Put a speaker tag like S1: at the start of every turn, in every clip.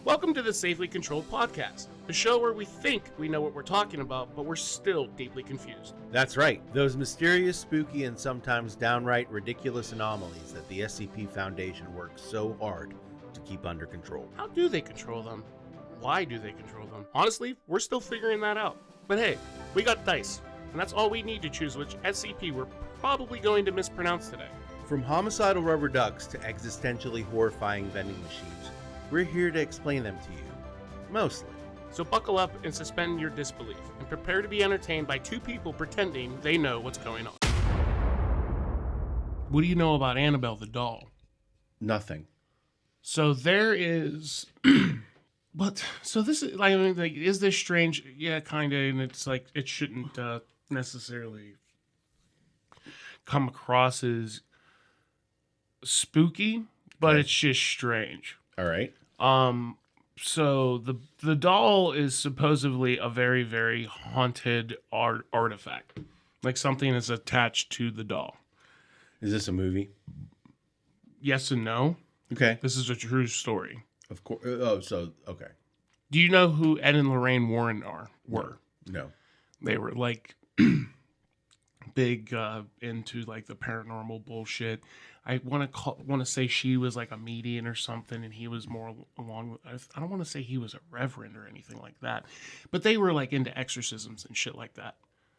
S1: Welcome to the Safely Controlled Podcast, the show where we think we know what we're talking about, but we're still deeply confused.
S2: That's right, those mysterious, spooky, and sometimes downright ridiculous anomalies that the SCP Foundation works so hard to keep under control.
S1: How do they control them? Why do they control them? Honestly, we're still figuring that out. But hey, we got dice, and that's all we need to choose which SCP we're probably going to mispronounce today.
S2: From homicidal rubber ducks to existentially horrifying vending machines, we're here to explain them to you. Mostly.
S1: So buckle up and suspend your disbelief, and prepare to be entertained by two people pretending they know what's going on. What do you know about Annabelle the doll?
S2: Nothing.
S1: So there is... So this is, like, is this strange? Yeah, kind of, and it's like, it shouldn't necessarily come across as spooky, but it's just strange.
S2: All right.
S1: So the doll is supposedly a very, very haunted artifact. Like something is attached to the doll.
S2: Is this a movie?
S1: Yes and no.
S2: Okay.
S1: This is a true story.
S2: Of course. Oh, so, okay.
S1: Do you know who Ed and Lorraine Warren were?
S2: No.
S1: They were like big into like the paranormal bullshit. I want to say she was like a medium or something, and he was more along with, I don't want to say he was a reverend or anything like that, but they were like into exorcisms and shit like that.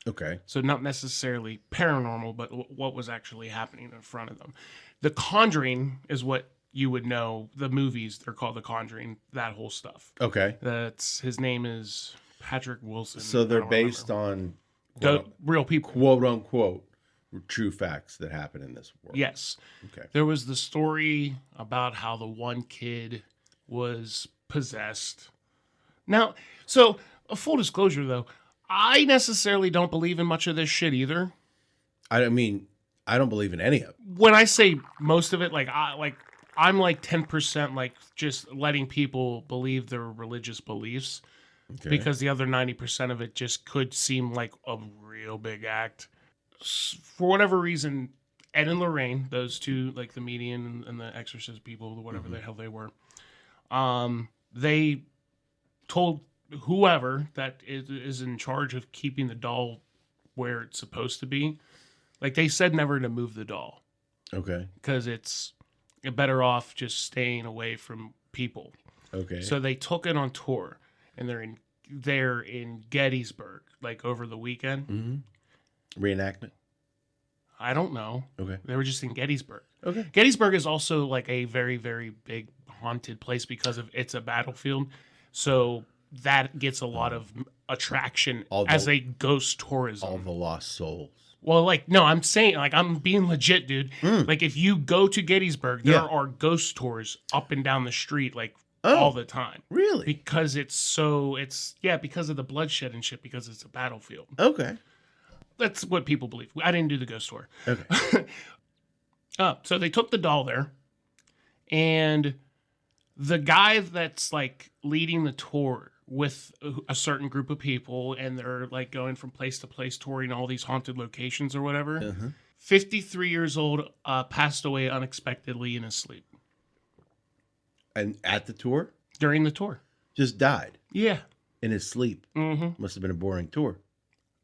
S2: Okay.
S1: So not necessarily paranormal, but what was actually happening in front of them. The Conjuring is what you would know. The movies, they're called The Conjuring, that whole stuff.
S2: Okay.
S1: His name is Patrick Wilson.
S2: So they're based on
S1: real people.
S2: Quote unquote true facts that happen in this world.
S1: Yes.
S2: Okay.
S1: There was the story about how the one kid was possessed. Now, so a full disclosure though, I necessarily don't believe in much of this shit either.
S2: I don't believe in any of it.
S1: When I say most of it, I'm like 10% like just letting people believe their religious beliefs, because the other 90% of it just could seem like a real big act. For whatever reason, Ed and Lorraine, those two, like the medium and the exorcist people, whatever the hell they were, they told whoever that is in charge of keeping the doll where it's supposed to be, like they said never to move the doll.
S2: Okay.
S1: Because it's better off just staying away from people.
S2: Okay.
S1: So they took it on tour, and they're in Gettysburg, like over the weekend.
S2: Mm-hmm. Reenactment?
S1: I don't know.
S2: Okay.
S1: They were just in Gettysburg.
S2: Okay.
S1: Gettysburg is also like a very, very big haunted place because it's a battlefield. So that gets a lot of attraction as a ghost tourism.
S2: All the lost souls.
S1: Well, like, no, I'm saying, like, I'm being legit, dude. Like, if you go to Gettysburg, there are ghost tours up and down the street, like, all the time.
S2: Really?
S1: Because because of the bloodshed and shit, because it's a battlefield.
S2: Okay.
S1: That's what people believe. I didn't do the ghost tour.
S2: Okay.
S1: So they took the doll there, and the guy that's, like, leading the tour with a certain group of people, and they're like going from place to place touring all these haunted locations or whatever. 53 years old, passed away unexpectedly in his sleep.
S2: And at the tour?
S1: During the tour.
S2: Just died?
S1: Yeah.
S2: In his sleep?
S1: Mm-hmm.
S2: Must have been a boring tour.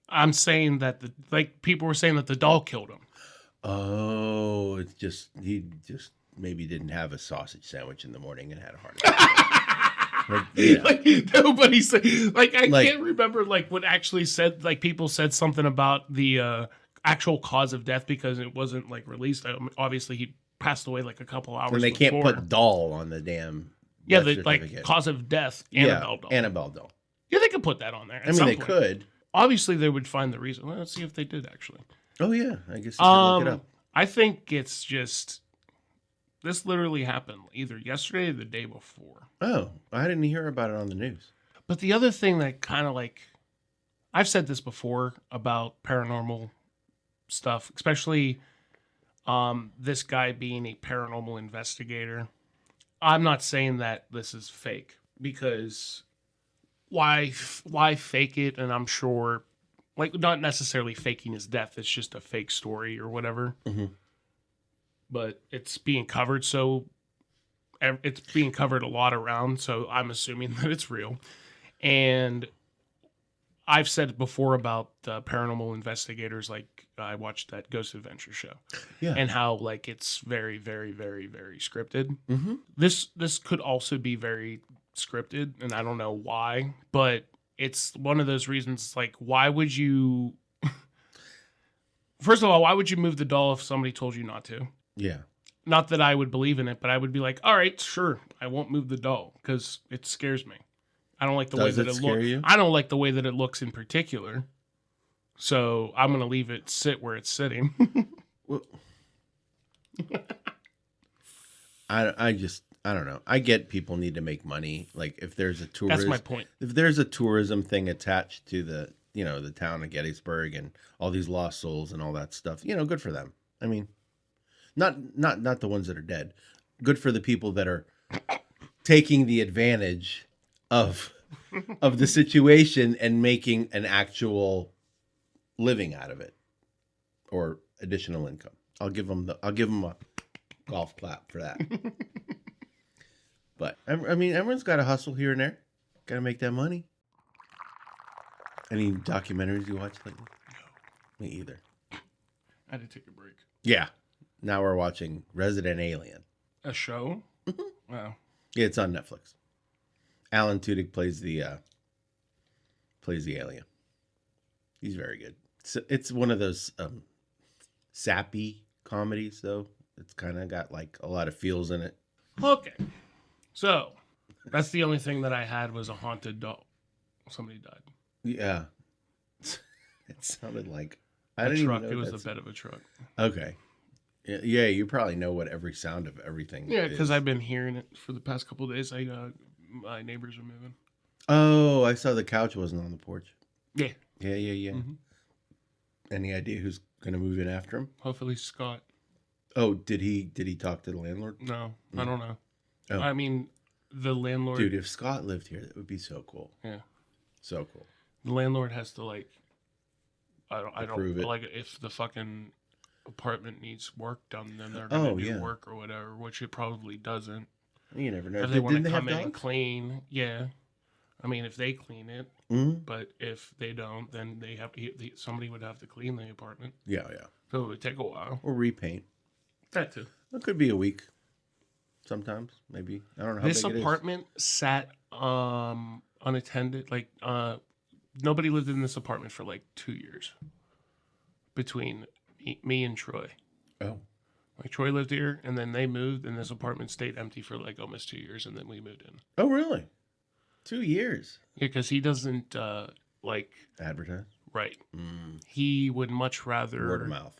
S1: I'm saying that people were saying that the doll killed him.
S2: Oh, he just maybe didn't have a sausage sandwich in the morning and had a heart attack.
S1: Like nobody said, like I can't remember like what actually said, like people said something about the actual cause of death because it wasn't like released. Obviously he passed away like a couple hours
S2: and they
S1: before.
S2: Can't put doll on the damn
S1: the like cause of death, Annabelle Doll.
S2: Annabelle Doll.
S1: Yeah, they could put that on there.
S2: They could.
S1: Obviously they would find the reason. Well, let's see if they did actually.
S2: Oh yeah, I guess you can look it up.
S1: I think it's just this literally happened either yesterday or the day before.
S2: Oh, I didn't hear about it on the news.
S1: But the other thing that kind of like, I've said this before about paranormal stuff, especially this guy being a paranormal investigator. I'm not saying that this is fake because why fake it? And I'm sure, like, not necessarily faking his death. It's just a fake story or whatever.
S2: Mm-hmm.
S1: But it's being covered so it's being covered a lot around, so I'm assuming that it's real. And I've said before about paranormal investigators, like I watched that Ghost Adventure show,
S2: Yeah.
S1: and how like it's very, very, very, very scripted.
S2: Mm-hmm.
S1: This could also be very scripted, and I don't know why, but it's one of those reasons. Like, why would you? First of all, why would you move the doll if somebody told you not to?
S2: Yeah.
S1: Not that I would believe in it, but I would be like, all right, sure, I won't move the doll because it scares me. I don't like the way that it looks. I don't like the way that it looks in particular. So I'm going to leave it sit where it's sitting.
S2: Well, I don't know. I get people need to make money. Like if there's a
S1: That's my point.
S2: If there's a tourism thing attached to the, the town of Gettysburg and all these lost souls and all that stuff, good for them. I mean, not the ones that are dead. Good for the people that are taking the advantage of the situation and making an actual living out of it or additional income. I'll give them a golf clap for that. But I mean, everyone's got to hustle here and there. Got to make that money. Any documentaries you watch lately? No. Me either.
S1: I had to take a break.
S2: Yeah. Now we're watching Resident Alien.
S1: A show? Wow.
S2: Yeah, it's on Netflix. Alan Tudyk plays the alien. He's very good. It's one of those sappy comedies, though. It's kind of got like a lot of feels in it.
S1: Okay. So, that's the only thing that I had was a haunted doll. Somebody died.
S2: Yeah. It sounded like...
S1: A truck. It was the bed of a truck.
S2: Okay. Yeah, you probably know what every sound of everything
S1: Yeah, because I've been hearing it for the past couple of days. My neighbors are moving.
S2: Oh, I saw the couch wasn't on the porch.
S1: Yeah.
S2: Yeah.
S1: Mm-hmm.
S2: Any idea who's going to move in after him?
S1: Hopefully Scott.
S2: Oh, did he talk to the landlord?
S1: No, I don't know.
S2: Oh.
S1: I mean, the landlord...
S2: Dude, if Scott lived here, that would be so cool.
S1: Yeah.
S2: So cool.
S1: The landlord has to, like... I don't
S2: Approve it.
S1: like, if the fucking apartment needs work done, then they're going to do work or whatever, which it probably doesn't.
S2: You never know.
S1: If they want to come in and clean, yeah. I mean, if they clean it, but if they don't, then they have to, somebody would have to clean the apartment.
S2: Yeah.
S1: So it would take a while.
S2: Or repaint.
S1: That too.
S2: It could be a week. Sometimes, maybe. I don't know how
S1: this
S2: big it is.
S1: apartment sat unattended. Like nobody lived in this apartment for like 2 years. Between me and Troy.
S2: Oh.
S1: Like Troy lived here, and then they moved, and this apartment stayed empty for like almost 2 years, and then we moved in.
S2: Oh, really? 2 years?
S1: Yeah, because he doesn't like
S2: advertise.
S1: Right. He would much rather
S2: word of mouth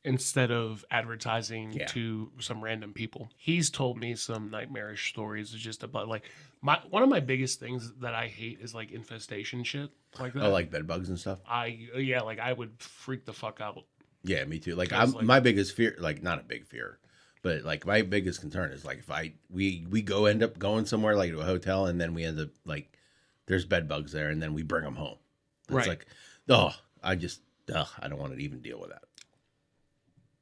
S1: instead of advertising to some random people. He's told me some nightmarish stories just about like one of my biggest things that I hate is like infestation shit like that.
S2: Oh, like bed bugs and stuff.
S1: I would freak the fuck out.
S2: Yeah, me too. Like my biggest fear, like not a big fear, but like my biggest concern is like if we end up going somewhere like to a hotel and then we end up like there's bed bugs there and then we bring them home. It's
S1: right.
S2: Like, I don't want to even deal with that.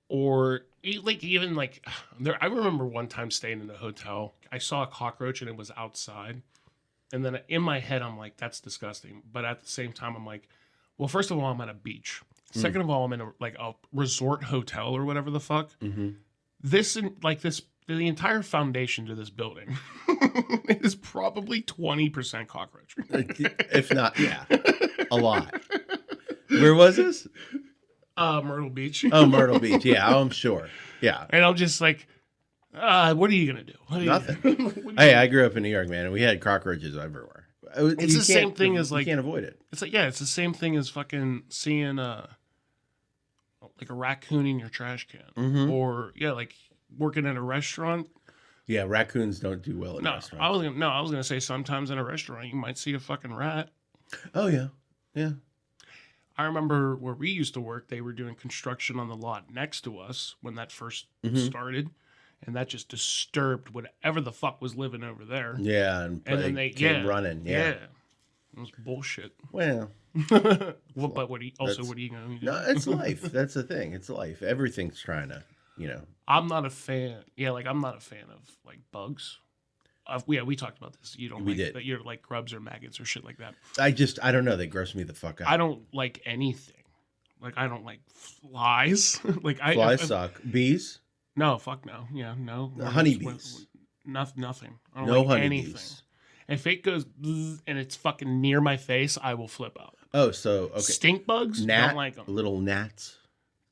S1: Or like even like there, I remember one time staying in a hotel. I saw a cockroach and it was outside, and then in my head I'm like, that's disgusting. But at the same time I'm like, well, first of all I'm at a beach. Second of all I'm in a resort hotel or whatever the fuck. Mm-hmm. The entire foundation to this building is probably 20% cockroach.
S2: If not, yeah, a lot. Where was this?
S1: Myrtle Beach.
S2: Oh, Myrtle Beach. Yeah, I'm sure. Yeah.
S1: And I'm just like, what are you going to do?
S2: Nothing. Hey, I grew up in New York, man, and we had cockroaches everywhere.
S1: It's the same thing as like...
S2: You can't avoid it.
S1: It's like, yeah, it's the same thing as fucking seeing like a raccoon in your trash can. Mm-hmm. Or, yeah, like working at a restaurant.
S2: Yeah, raccoons don't do well in restaurants.
S1: I was going to say sometimes in a restaurant you might see a fucking rat.
S2: Oh, yeah. Yeah.
S1: I remember where we used to work, they were doing construction on the lot next to us when that first started. And that just disturbed whatever the fuck was living over there.
S2: Yeah. And then they came running. Yeah. It
S1: was bullshit.
S2: Well.
S1: But what are you going to do?
S2: No, it's life. That's the thing. It's life. Everything's trying to you know.
S1: I'm not a fan. Yeah, like I'm not a fan of like bugs. Yeah, we talked about this. You don't
S2: We
S1: like
S2: did.
S1: that. You're like grubs or maggots or shit like that.
S2: I don't know. They gross me the fuck out.
S1: I don't like anything. Like I don't like flies. like
S2: Flies suck. Bees?
S1: No, fuck no. Yeah, no.
S2: Honeybees.
S1: Nothing. I don't
S2: No
S1: like
S2: honeybees.
S1: anything. If it goes bzz and it's fucking near my face, I will flip out.
S2: Oh, so okay.
S1: Stink bugs? Don't like them.
S2: Little gnats.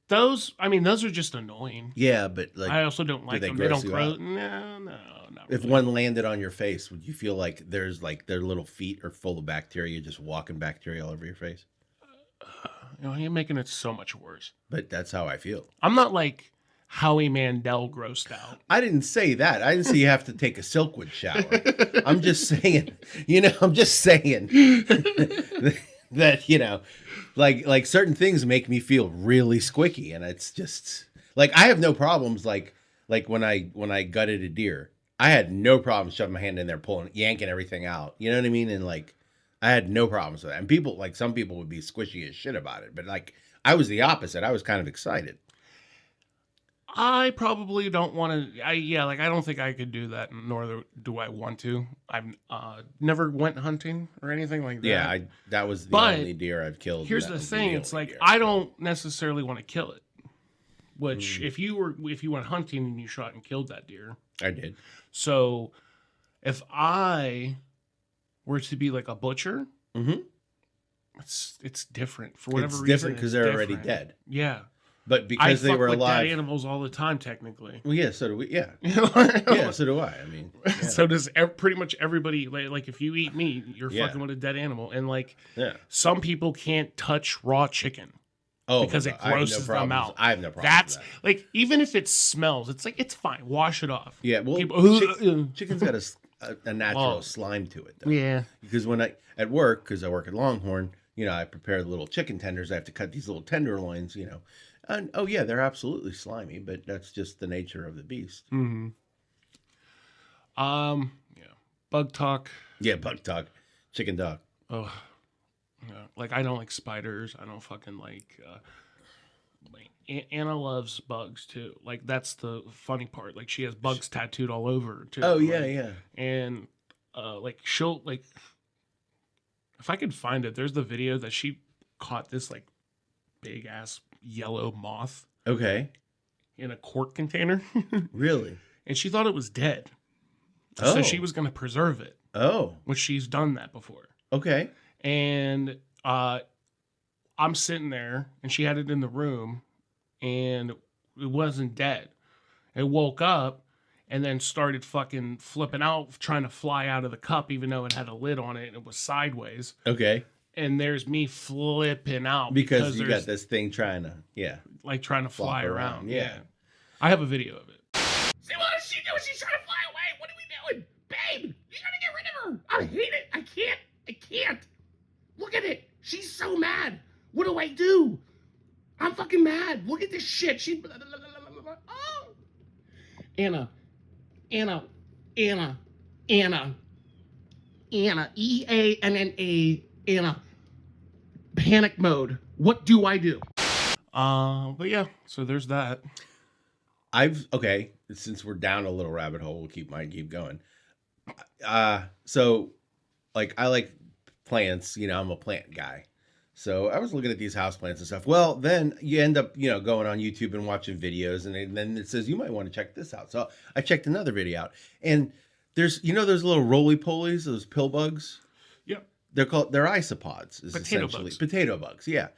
S1: Those are just annoying.
S2: Yeah, but like
S1: I also don't like
S2: they
S1: them. They
S2: gross
S1: don't
S2: you
S1: grow.
S2: out?
S1: No, not
S2: if
S1: really.
S2: one landed on your face, would you feel like there's like their little feet are full of bacteria, just walking bacteria all over your face?
S1: You're making it so much worse.
S2: But that's how I feel.
S1: I'm not like Howie Mandel grossed out.
S2: I didn't say that. I didn't say you have to take a Silkwood shower. I'm just saying, I'm just saying that, like certain things make me feel really squicky, and it's just like I have no problems like when I gutted a deer. I had no problem shoving my hand in there, yanking everything out. You know what I mean? And like I had no problems with that. And some people would be squishy as shit about it, but like I was the opposite. I was kind of excited.
S1: I probably don't want to. I don't think I could do that, nor do I want to. I've never went hunting or anything like that.
S2: Yeah, that was the
S1: But
S2: only deer I've killed.
S1: Here's the thing: it's like I don't necessarily want to kill it. Which, if you went hunting and you shot and killed that deer,
S2: I did.
S1: So, if I were to be like a butcher, it's different for whatever reason.
S2: It's different because they're already dead.
S1: Yeah.
S2: But because they were alive,
S1: dead animals all the time, technically.
S2: Well, yeah, so do we. Yeah, yeah, so do I. I mean, yeah.
S1: So does pretty much everybody. Like, if you eat meat, you're fucking with a dead animal, and like, some people can't touch raw chicken. Because it grosses them out.
S2: I have no problem.
S1: That's with that. Like, even if it smells, it's like it's fine. Wash it off.
S2: Yeah, well, chicken's got a natural slime to it, though.
S1: Yeah,
S2: because when at work, because I work at Longhorn, I prepare the little chicken tenders. I have to cut these little tenderloins, And they're absolutely slimy, but that's just the nature of the beast.
S1: Mm-hmm. Bug talk.
S2: Yeah, bug talk. Chicken dog.
S1: Oh, yeah. Like I don't like spiders. I don't fucking like. Anna loves bugs too. Like that's the funny part. Like she has bugs tattooed all over her too.
S2: Oh yeah, yeah.
S1: And like she'll like. If I could find it, there's the video that she caught this like big ass yellow moth.
S2: Okay.
S1: In a quart container.
S2: Really?
S1: And she thought it was dead.
S2: Oh.
S1: So she was going to preserve it.
S2: Oh.
S1: Which she's done that before.
S2: Okay.
S1: And I'm sitting there and she had it in the room and it wasn't dead. It woke up and then started fucking flipping out, trying to fly out of the cup, even though it had a lid on it and it was sideways.
S2: Okay.
S1: And there's me flipping out
S2: because you got this thing trying to
S1: fly around.
S2: Yeah.
S1: I have a video of it.
S3: See what is she doing? She's trying to fly away. What are we doing? Babe, you gotta get rid of her. I hate it. I can't. Look at it. She's so mad. What do I do? I'm fucking mad. Look at this shit. Oh. Anna. Eanna. Anna. Panic mode. What do I do?
S1: But yeah, so there's that.
S2: Since we're down a little rabbit hole, we'll keep going. So like I like plants, I'm a plant guy. So I was looking at these house plants and stuff. Well, then you end up, going on YouTube and watching videos, and then it says you might want to check this out. So I checked another video out, and there's those little roly-polies, those pill bugs.
S1: Yep.
S2: They're isopods.
S1: Potato
S2: bugs. Yeah.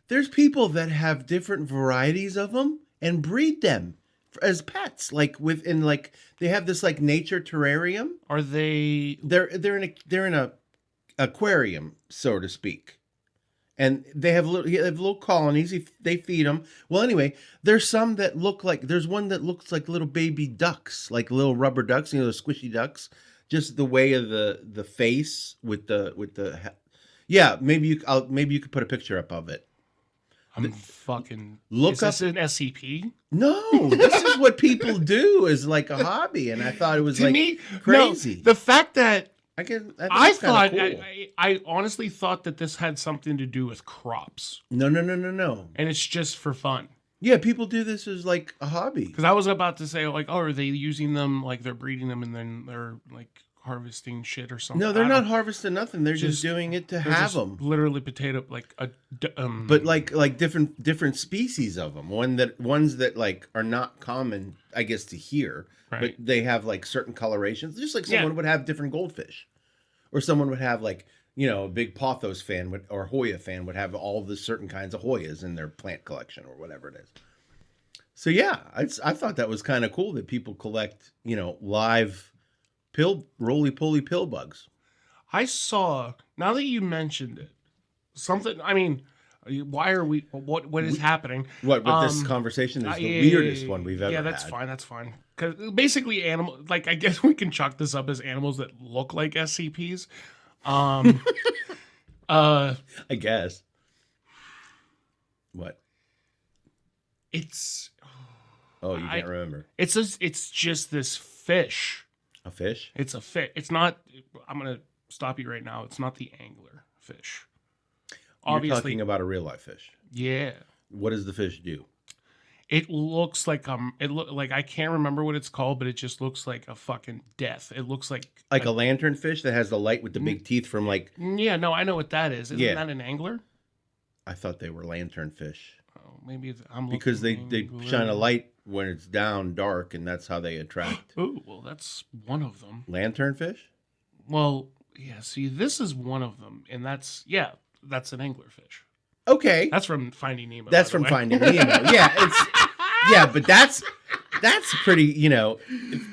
S2: There's people that have different varieties of them and breed them as pets, they have this like nature terrarium.
S1: Are they?
S2: They're in a aquarium, so to speak, and they have little colonies. They feed them. Well, anyway, there's some that there's one that looks like little baby ducks, like little rubber ducks, those squishy ducks. Just the way of the face with the yeah. Maybe you could put a picture up of it.
S1: I'm fucking
S2: look up.
S1: Is this an SCP?
S2: No, this is what people do as like a hobby, and I thought it was crazy.
S1: No, the fact that
S2: I
S1: I honestly thought that this had something to do with crops.
S2: No.
S1: And it's just for fun.
S2: Yeah, people do this as like a hobby.
S1: Because I was about to say, like, oh, are they using them, like, they're breeding them and then they're, like, harvesting shit or something?
S2: No, they're
S1: I
S2: not
S1: don't-
S2: harvesting nothing. They're just doing it to
S1: they're
S2: have
S1: just
S2: them.
S1: literally potato, like,
S2: But like different species of them. Ones that like are not common, I guess, to hear.
S1: Right.
S2: But they have like certain colorations, just like someone would have different goldfish, or someone would have like, a big Pothos fan or Hoya fan would have all the certain kinds of Hoyas in their plant collection or whatever it is. So yeah, I thought that was kind of cool that people collect, live roly-poly pill bugs.
S1: I saw, now that you mentioned it, something, I mean, why are we, what is happening?
S2: What, with this conversation is the weirdest one we've ever had.
S1: Yeah, that's fine. Because basically like, I guess we can chalk this up as animals that look like SCPs.
S2: I guess. What?
S1: It's...
S2: Oh, you can't remember.
S1: It's just this fish.
S2: A fish?
S1: It's a fish. It's not, I'm going to stop you right now. It's not the angler fish.
S2: You're talking about a real life fish.
S1: Yeah.
S2: What does the fish do?
S1: It looks like like I can't remember what it's called, but it just looks like a fucking death. It looks like
S2: a lanternfish that has the light with the big teeth from like.
S1: Yeah, no, I know what that is. Isn't that an angler?
S2: I thought they were lanternfish.
S1: Oh, maybe I'm
S2: because they shine a light when it's down dark, and that's how they attract.
S1: Oh, well, that's one of them.
S2: Lanternfish?
S1: Well, yeah. See, this is one of them, and that's an anglerfish.
S2: Okay,
S1: that's from Finding Nemo.
S2: That's from Finding Nemo. Yeah, but that's pretty.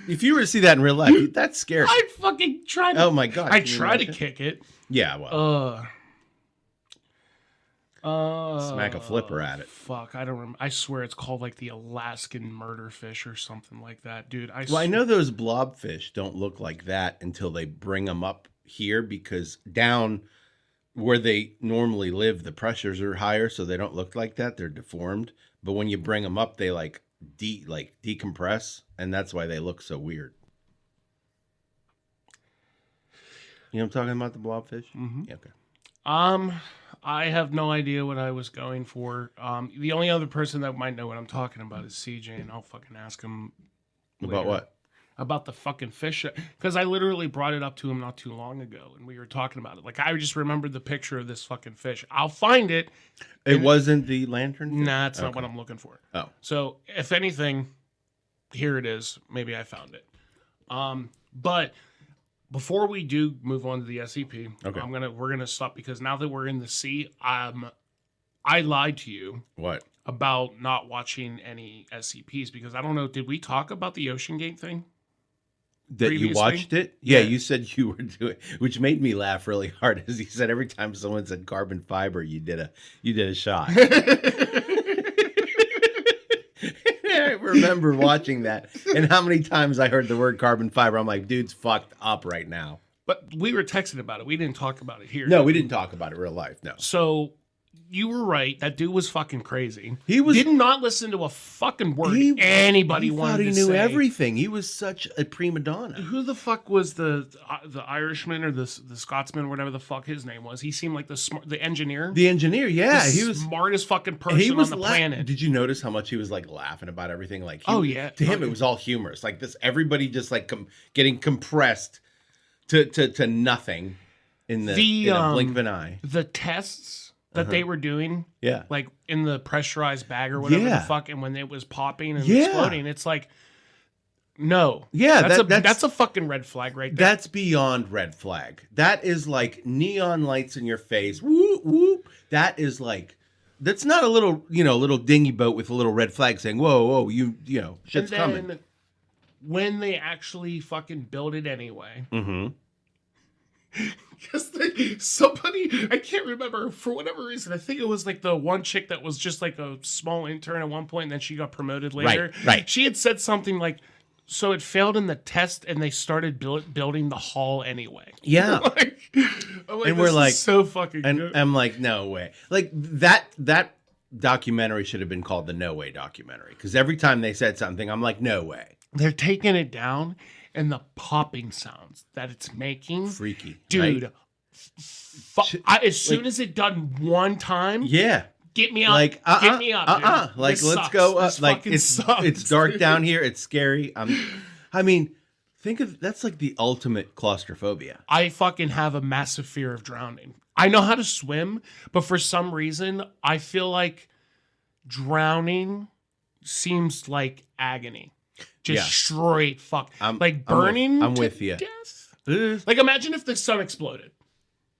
S2: If you were to see that in real life, that's scary.
S1: I fucking tried.
S2: Oh my god!
S1: I tried to kick it.
S2: Yeah, well.
S1: Smack
S2: a flipper at it.
S1: Fuck, I don't remember. I swear it's called like the Alaskan murder fish or something like that, dude.
S2: I know those blobfish don't look like that until they bring them up here, because down where they normally live, the pressures are higher, so they don't look like that. They're deformed. But when you bring them up, they like decompress, and that's why they look so weird. You know what I'm talking about, the blobfish?
S1: Mm-hmm.
S2: Yeah, okay.
S1: I have no idea what I was going for. The only other person that might know what I'm talking about is CJ, and I'll fucking ask him
S2: later.
S1: About
S2: what?
S1: About the fucking fish, because I literally brought it up to him not too long ago, and we were talking about it. Like, I just remembered the picture of this fucking fish. I'll find it.
S2: It wasn't the lanternfish?
S1: Nah, it's not what I'm looking for.
S2: Oh.
S1: So, if anything, here it is. Maybe I found it. But before we do move on to the SCP,
S2: okay.
S1: We're gonna stop, because now that we're in the sea, I lied to you.
S2: What?
S1: About not watching any SCPs, because I don't know. Did we talk about the OceanGate thing?
S2: That you watched it? Yeah, you said you were doing, which made me laugh really hard, as he said every time someone said carbon fiber, you did a shot. I remember watching that, and how many times I heard the word carbon fiber. I'm like, dude's fucked up right now.
S1: But we were texting about it. We didn't talk about it here.
S2: No, we didn't talk about it in real life. No.
S1: So you were right. That dude was fucking crazy.
S2: He did
S1: not listen to a fucking word anybody wanted to say.
S2: He thought he knew everything. He was such a prima donna.
S1: Who the fuck was the Irishman or the Scotsman, or whatever the fuck his name was? He seemed like the engineer.
S2: The engineer, yeah.
S1: He was smartest fucking person on the planet.
S2: Did you notice how much he was like laughing about everything? Like,
S1: yeah.
S2: To him, it was all humorous. Like this, everybody just like getting compressed to nothing in a blink of an eye.
S1: The tests that they were doing, like in the pressurized bag or whatever the fuck, and when it was popping and exploding, it's like, no, that's a fucking red flag right there.
S2: That's beyond red flag. That is like neon lights in your face. Whoop whoop. That is like, that's not a little dinghy boat with a little red flag saying, whoa, shit's coming.
S1: When they actually fucking build it anyway.
S2: Mm-hmm.
S1: Because somebody, I can't remember, for whatever reason, I think it was like the one chick that was just like a small intern at one point, and then she got promoted later.
S2: Right.
S1: She had said something like, so it failed in the test, and they started building the hall anyway.
S2: Yeah.
S1: And we're like, so fucking good.
S2: And I'm like, no way. Like that documentary should have been called the No Way documentary, because every time they said something, I'm like, no way.
S1: They're taking it down. And the popping sounds that it's making.
S2: Freaky.
S1: Dude.
S2: Right?
S1: As soon as it done one time.
S2: Yeah.
S1: Get me up.
S2: Like,
S1: Get me up. Dude.
S2: Like,
S1: This
S2: let's
S1: sucks.
S2: go up.
S1: This
S2: Like,
S1: fucking
S2: it's
S1: sucks.
S2: dark down here. It's scary. I mean, think of that's like the ultimate claustrophobia.
S1: I fucking have a massive fear of drowning. I know how to swim, but for some reason, I feel like drowning seems like agony. Just
S2: Yeah.
S1: straight fuck.
S2: I'm
S1: burning.
S2: I'm
S1: to
S2: with you.
S1: death. Like, imagine if the sun exploded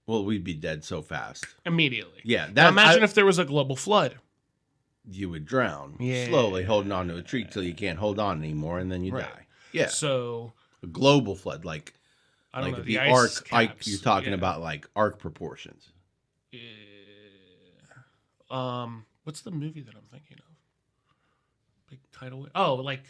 S2: Well, we'd be dead so fast.
S1: immediately.
S2: Yeah,
S1: Now imagine if there was a global flood.
S2: you would drown
S1: Yeah.
S2: slowly, holding on to a tree till you can't hold on anymore, and then you
S1: Right.
S2: die. Yeah,
S1: So
S2: a global flood, like
S1: I don't know.
S2: the
S1: ice
S2: arc.
S1: caps,
S2: You're talking
S1: yeah.
S2: about like arc proportions.
S1: What's the movie that I'm thinking of? Big tidal wave. Oh, like,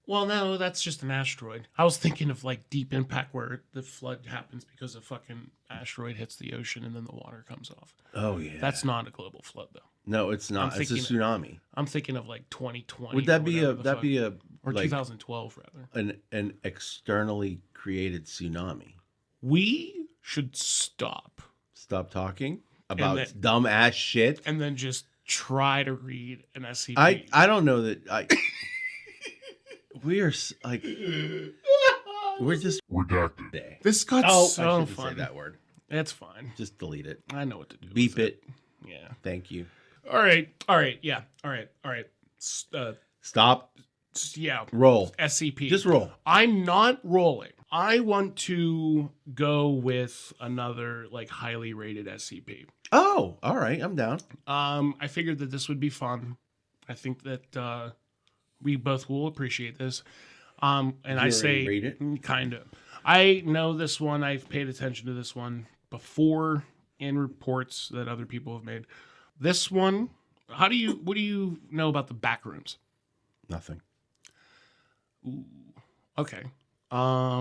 S1: well, no, that's just an asteroid. I was thinking of like Deep Impact, where the flood happens because a fucking asteroid hits the ocean and then the water comes off.
S2: Oh yeah,
S1: That's not a global flood, though.
S2: no, it's not.
S1: I'm
S2: It's a
S1: thinking-
S2: tsunami.
S1: I'm thinking of like 2020.
S2: Would that
S1: or
S2: be
S1: whatever
S2: a
S1: the
S2: that
S1: fuck-
S2: be a
S1: or
S2: like
S1: 2012 rather?
S2: an externally created tsunami?
S1: We should stop
S2: Stop talking about
S1: that-
S2: dumb ass shit.
S1: and then just try to read an SCP.
S2: I don't know that I. We are like we're just
S3: Redacted.
S2: day.
S1: This got
S2: Oh, I
S1: so
S2: shouldn't say
S1: fun.
S2: that word.
S1: It's fine.
S2: Just delete it.
S1: I know what to do.
S2: Beep
S1: with
S2: it.
S1: Yeah.
S2: Thank you.
S1: All right. Yeah. All right.
S2: Stop.
S1: Yeah.
S2: Roll.
S1: SCP.
S2: Just roll.
S1: I'm not rolling. I want to go with another like highly rated SCP.
S2: Oh, all right. I'm down.
S1: I figured that this would be fun. I think that we both will appreciate this. And
S2: You
S1: I say,
S2: already rate it?
S1: kind of. I know this one. I've paid attention to this one before in reports that other people have made. This one, what do you know about the back rooms?
S2: Nothing.
S1: Ooh, okay.
S2: I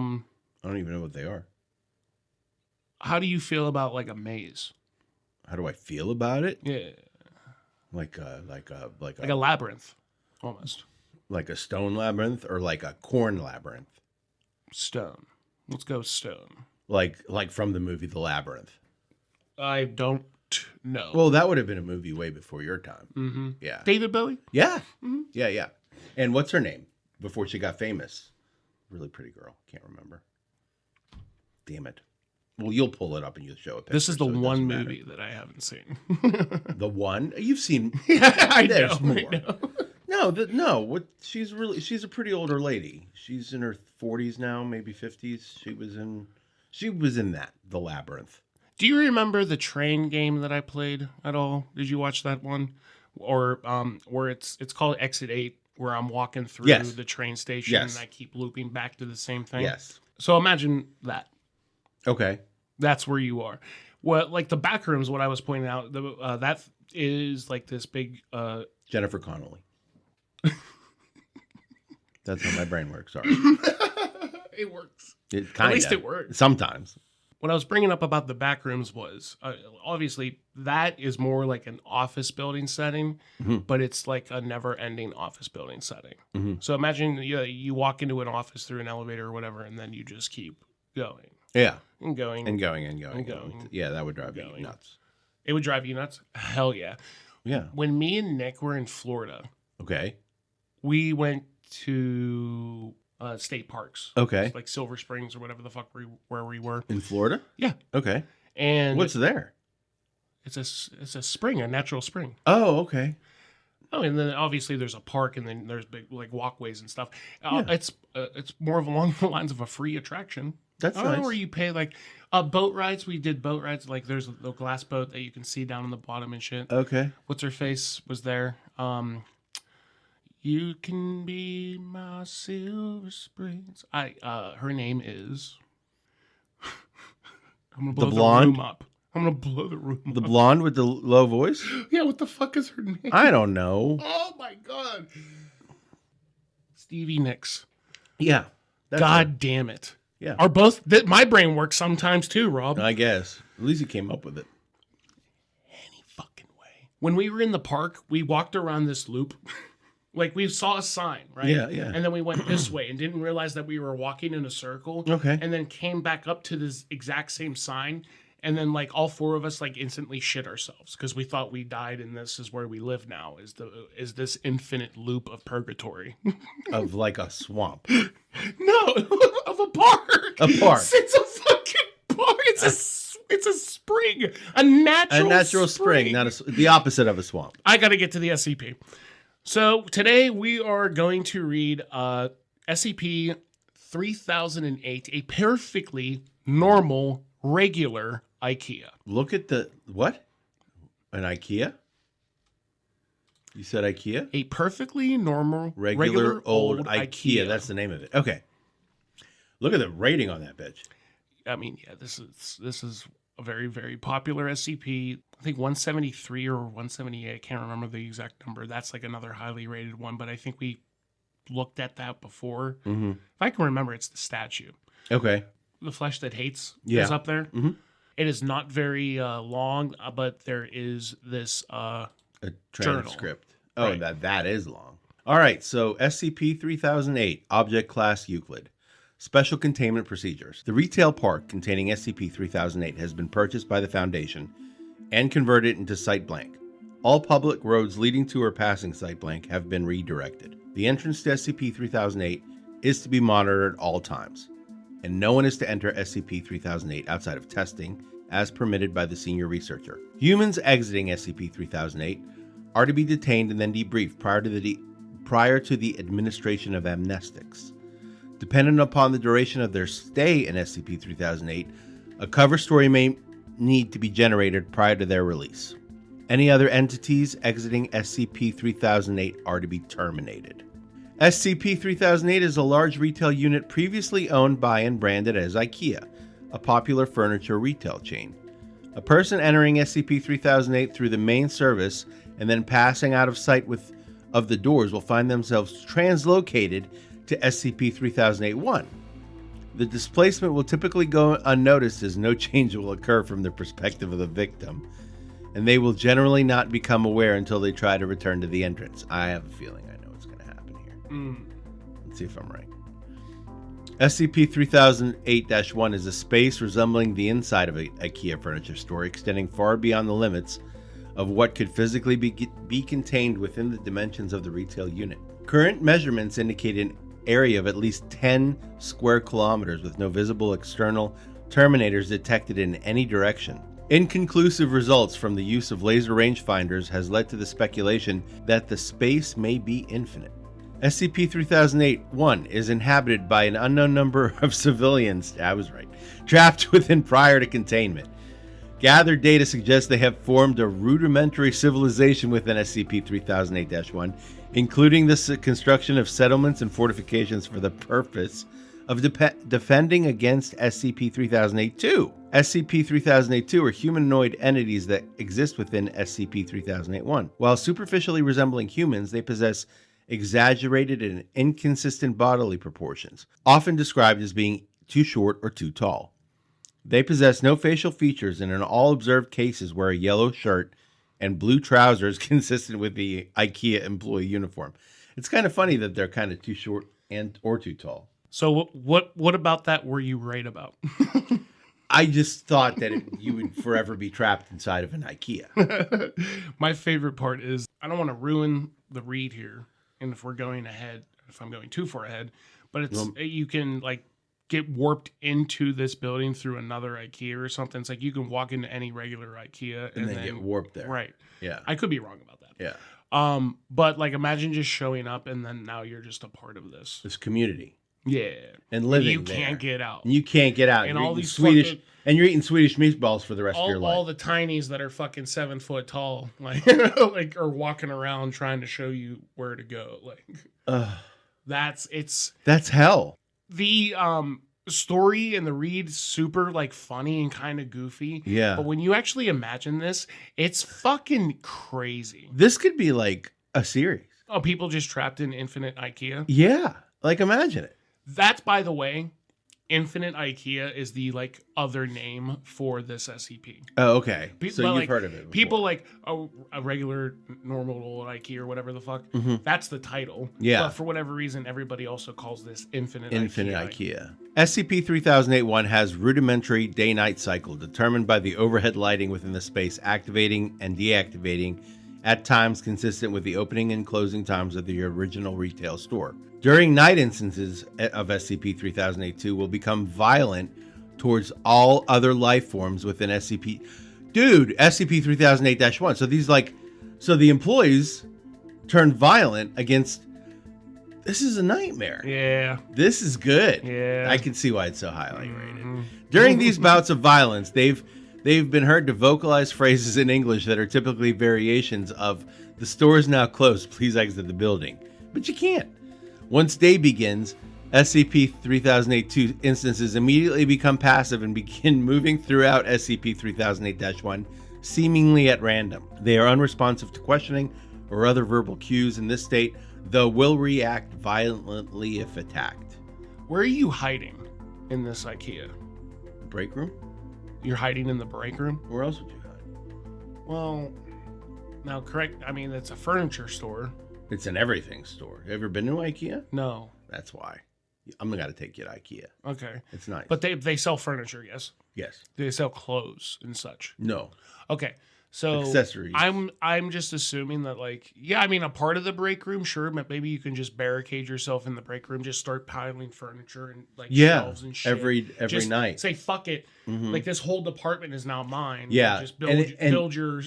S2: don't even know what they are.
S1: How do you feel about like a maze?
S2: How do I feel about it?
S1: Yeah,
S2: Like
S1: like a labyrinth, almost.
S2: like a stone labyrinth or like a corn labyrinth.
S1: Stone. Let's go stone.
S2: Like from the movie The Labyrinth.
S1: I don't know.
S2: Well, that would have been a movie way before your time.
S1: Mm-hmm.
S2: Yeah.
S1: David Bowie.
S2: Yeah.
S1: Mhm.
S2: Yeah. And what's her name before she got famous? Really pretty girl. Can't remember. Damn it. Well, you'll pull it up and you'll show it.
S1: This is the one movie that I haven't seen.
S2: The one you've seen.
S1: I
S2: There's
S1: know.
S2: more. No. What? She's a pretty older lady. She's in her 40s now, maybe 50s. She was in that The Labyrinth.
S1: Do you remember the train game that I played at all? Did you watch that one? Or where it's called Exit 8, where I'm walking through
S2: Yes.
S1: the train station
S2: Yes.
S1: and I keep looping back to the same thing.
S2: Yes.
S1: So imagine that.
S2: Okay.
S1: That's where you are. What like the back rooms? What I was pointing out, that is like this big.
S2: Jennifer Connelly. That's how my brain works. Sorry.
S1: It works.
S2: At
S1: least it works.
S2: Sometimes.
S1: What I was bringing up about the back rooms was obviously that is more like an office building setting,
S2: Mhm.
S1: but it's like a never-ending office building setting.
S2: Mhm.
S1: So imagine you walk into an office through an elevator or whatever, and then you just keep going
S2: Yeah.
S1: and going.
S2: And going and going.
S1: And going.
S2: Yeah, that would drive me
S1: Going.
S2: nuts.
S1: It would drive you nuts. Hell yeah!
S2: Yeah.
S1: When me and Nick were in Florida,
S2: Okay.
S1: we went to state parks.
S2: Okay.
S1: Like Silver Springs or whatever the fuck where we were.
S2: In Florida?
S1: Yeah.
S2: Okay.
S1: And
S2: What's there?
S1: it's a spring, a natural spring.
S2: Oh, okay.
S1: Oh, and then obviously there's a park, and then there's big like walkways and stuff.
S2: Yeah.
S1: It's more of along the lines of a free attraction.
S2: That's
S1: I don't know
S2: nice.
S1: where you pay like boat rides. We did boat rides. Like there's a glass boat that you can see down on the bottom and shit.
S2: Okay.
S1: What's her face was there. You can be my Silver Springs. Her name is. I'm gonna blow the
S2: blonde?
S1: room up. I'm gonna blow the room
S2: The
S1: up.
S2: blonde with the low voice?
S1: Yeah, what the fuck is her name?
S2: I don't know.
S1: Oh my god. Stevie Nicks.
S2: Yeah. That's
S1: God damn it.
S2: Yeah.
S1: Are both my brain works sometimes too, Rob.
S2: I guess. At least he came up with it.
S1: Any fucking way. When we were in the park, we walked around this loop. Like we saw a sign, right?
S2: Yeah.
S1: And then we went this way and didn't realize that we were walking in a circle.
S2: Okay.
S1: And then came back up to this exact same sign And then like all four of us like instantly shit ourselves because we thought we died and this is where we live now, is this infinite loop of purgatory.
S2: Of like a swamp.
S1: No, of a park.
S2: A park.
S1: It's a fucking park. It's a spring. A natural
S2: spring, not the opposite of a swamp.
S1: I got to get to the SCP. So today we are going to read SCP 3008, a perfectly normal, regular IKEA.
S2: Look at the what? An IKEA? You said IKEA?
S1: A perfectly normal,
S2: Regular old IKEA. That's the name of it. Okay. Look at the rating on that bitch.
S1: I mean, yeah, this is a very, very popular SCP. I think 173 or 178. I can't remember the exact number. That's like another highly rated one, but I think we looked at that before.
S2: Mm-hmm.
S1: If I can remember, it's the statue.
S2: Okay.
S1: The Flesh That Hates
S2: Yeah.
S1: is up there.
S2: Mm-hmm.
S1: It is not very long, but there is this
S2: A
S1: journal.
S2: transcript. Oh,
S1: Right.
S2: that is long. All right, so SCP-3008, Object Class Euclid. Special Containment Procedures. The retail park containing SCP-3008 has been purchased by the Foundation and converted into Site Blank. All public roads leading to or passing Site Blank have been redirected. The entrance to SCP-3008 is to be monitored at all times, and no one is to enter SCP-3008 outside of testing as permitted by the senior researcher. Humans exiting SCP-3008 are to be detained and then debriefed prior to the administration of amnestics. Dependent upon the duration of their stay in SCP-3008, a cover story may need to be generated prior to their release. Any other entities exiting SCP-3008 are to be terminated. SCP-3008 is a large retail unit previously owned by and branded as IKEA, a popular furniture retail chain. A person entering SCP-3008 through the main service and then passing out of sight of the doors will find themselves translocated to SCP-3008-1. The displacement will typically go unnoticed as no change will occur from the perspective of the victim, and they will generally not become aware until they try to return to the entrance. I have a feeling I know what's going to happen here. Let's see if I'm right. SCP-3008-1 is a space resembling the inside of an IKEA furniture store, extending far beyond the limits of what could physically be contained within the dimensions of the retail unit. Current measurements indicate an area of at least 10 square kilometers with no visible external terminators detected in any direction. Inconclusive results from the use of laser rangefinders has led to the speculation that the space may be infinite. SCP-3008-1 is inhabited by an unknown number of civilians, I was right, trapped within prior to containment. Gathered data suggests they have formed a rudimentary civilization within SCP-3008-1, including the construction of settlements and fortifications for the purpose of defending against SCP-3008-2. SCP-3008-2 are humanoid entities that exist within SCP-3008-1. While superficially resembling humans, they possess exaggerated and inconsistent bodily proportions, often described as being too short or too tall. They possess no facial features and in all observed cases wear a yellow shirt and blue trousers consistent with the IKEA employee uniform. It's kind of funny that they're kind of too short or too tall.
S1: So what about that were you right about?
S2: I just thought that you would forever be trapped inside of an IKEA.
S1: My favorite part is I don't want to ruin the read here, and if we're going ahead, if I'm going too far ahead, but it's you can like get warped into this building through another IKEA or something. It's like you can walk into any regular IKEA
S2: and then get warped there.
S1: Right.
S2: Yeah.
S1: I could be wrong about that.
S2: Yeah.
S1: But like imagine just showing up and then now you're just a part of this.
S2: This community.
S1: Yeah.
S2: And living
S1: you
S2: there.
S1: can't get out.
S2: And you can't get out.
S1: And
S2: you're
S1: all
S2: eating
S1: these
S2: Swedish
S1: fucking,
S2: and you're eating Swedish meatballs for the rest of your life.
S1: All the tinies that are fucking 7 foot tall, like like are walking around trying to show you where to go. Like
S2: that's hell.
S1: The story and the read super like funny and kind of goofy.
S2: Yeah.
S1: But when you actually imagine this, it's fucking crazy.
S2: This could be like a series.
S1: Oh, people just trapped in infinite IKEA?
S2: Yeah. Like imagine it.
S1: That's, by the way, Infinite IKEA is the like other name for this SCP.
S2: Oh, okay. So
S1: But,
S2: you've
S1: like,
S2: heard of it before.
S1: People like a regular normal old IKEA or whatever the fuck. That's the title.
S2: Yeah.
S1: But for whatever reason, everybody also calls this Infinite
S2: IKEA. SCP-3008-1 has rudimentary day-night cycle determined by the overhead lighting within the space activating and deactivating at times consistent with the opening and closing times of the original retail store. During night, instances of SCP-3008-2 will become violent towards all other life forms within SCP. Dude, SCP-3008-1. So the employees turn violent against. This is a nightmare.
S1: Yeah.
S2: This is good.
S1: Yeah.
S2: I can see why it's so highly rated. During these bouts of violence, they've been heard to vocalize phrases in English that are typically variations of "the store is now closed, please exit the building." But you can't. Once day begins, SCP-3008-2 instances immediately become passive and begin moving throughout SCP-3008-1 seemingly at random. They are unresponsive to questioning or other verbal cues in this state, though will react violently if attacked.
S1: Where are you hiding in this IKEA?
S2: Break room?
S1: You're hiding in the break room?
S2: Where else would you hide?
S1: Well, now correct. I mean, it's a furniture store.
S2: It's an everything store. Have you ever been to IKEA?
S1: No.
S2: That's why. I'm gonna take you to IKEA.
S1: Okay.
S2: It's nice.
S1: But they sell furniture, yes?
S2: Yes.
S1: They sell clothes and such.
S2: No.
S1: Okay. So
S2: Accessories.
S1: I'm just assuming that, like, yeah, I mean, a part of the break room, sure, but maybe you can just barricade yourself in the break room, just start piling furniture and like shelves and shit.
S2: every
S1: Just
S2: night.
S1: Say fuck it. Like, this whole department is now mine.
S2: Yeah.
S1: Just build your.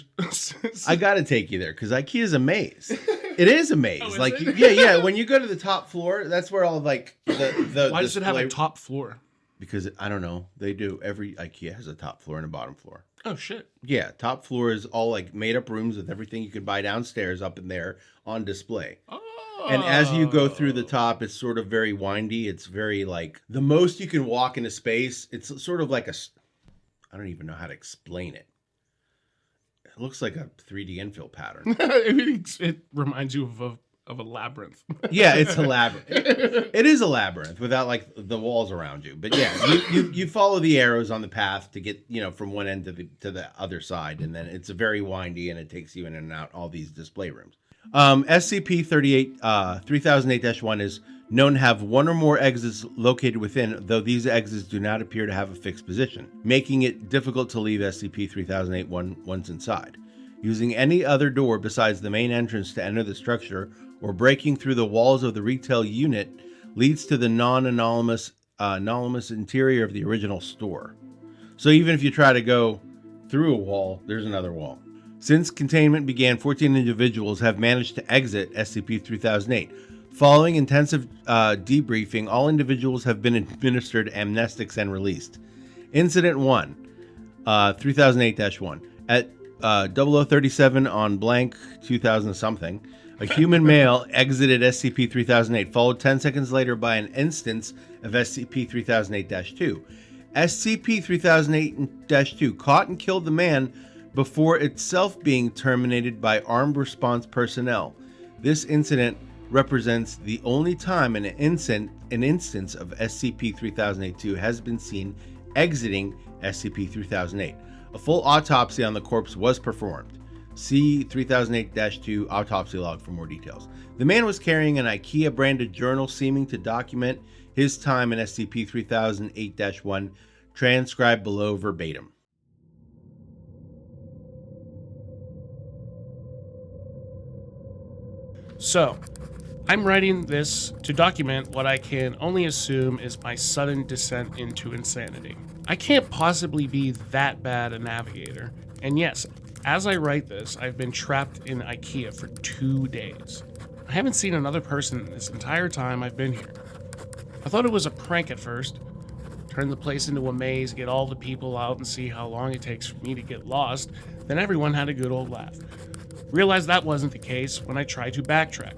S2: I gotta take you there because IKEA is a maze. It is a maze.
S1: Oh, is
S2: like
S1: it?
S2: yeah. When you go to the top floor, that's where all like the
S1: Why does it have a top floor?
S2: Because I don't know. They do. Every IKEA has a top floor and a bottom floor.
S1: Oh shit.
S2: Yeah, top floor is all like made up rooms with everything you could buy downstairs up in there on display.
S1: Oh.
S2: And as you go through the top, it's sort of very windy. It's very like the most you can walk into space. It's sort of like I don't even know how to explain it. It looks like a 3D infill pattern.
S1: It reminds you of a labyrinth.
S2: Yeah, it's a labyrinth. It is a labyrinth without like the walls around you. But yeah, you follow the arrows on the path to get from one end to the other side, and then it's very windy and it takes you in and out all these display rooms. SCP-3008-1 is known to have one or more exits located within, though these exits do not appear to have a fixed position, making it difficult to leave SCP-3008-1 once inside. Using any other door besides the main entrance to enter the structure or breaking through the walls of the retail unit leads to the non-anomalous interior of the original store. So even if you try to go through a wall, there's another wall. Since containment began, 14 individuals have managed to exit SCP-3008. Following intensive debriefing, all individuals have been administered amnestics and released. Incident 1, 3008-1. At 0037 on blank 2000 something, a human male exited SCP-3008, followed 10 seconds later by an instance of SCP-3008-2. SCP-3008-2 caught and killed the man before itself being terminated by armed response personnel. This incident represents the only time an instance of SCP-3008-2 has been seen exiting SCP-3008. A full autopsy on the corpse was performed. See 3008-2 autopsy log for more details. The man was carrying an IKEA branded journal seeming to document his time in SCP-3008-1, transcribed below verbatim.
S1: So, I'm writing this to document what I can only assume is my sudden descent into insanity. I can't possibly be that bad a navigator. And yes, as I write this, I've been trapped in IKEA for 2 days. I haven't seen another person this entire time I've been here. I thought it was a prank at first. Turn the place into a maze, get all the people out and see how long it takes for me to get lost. Then everyone had a good old laugh. Realized that wasn't the case when I tried to backtrack.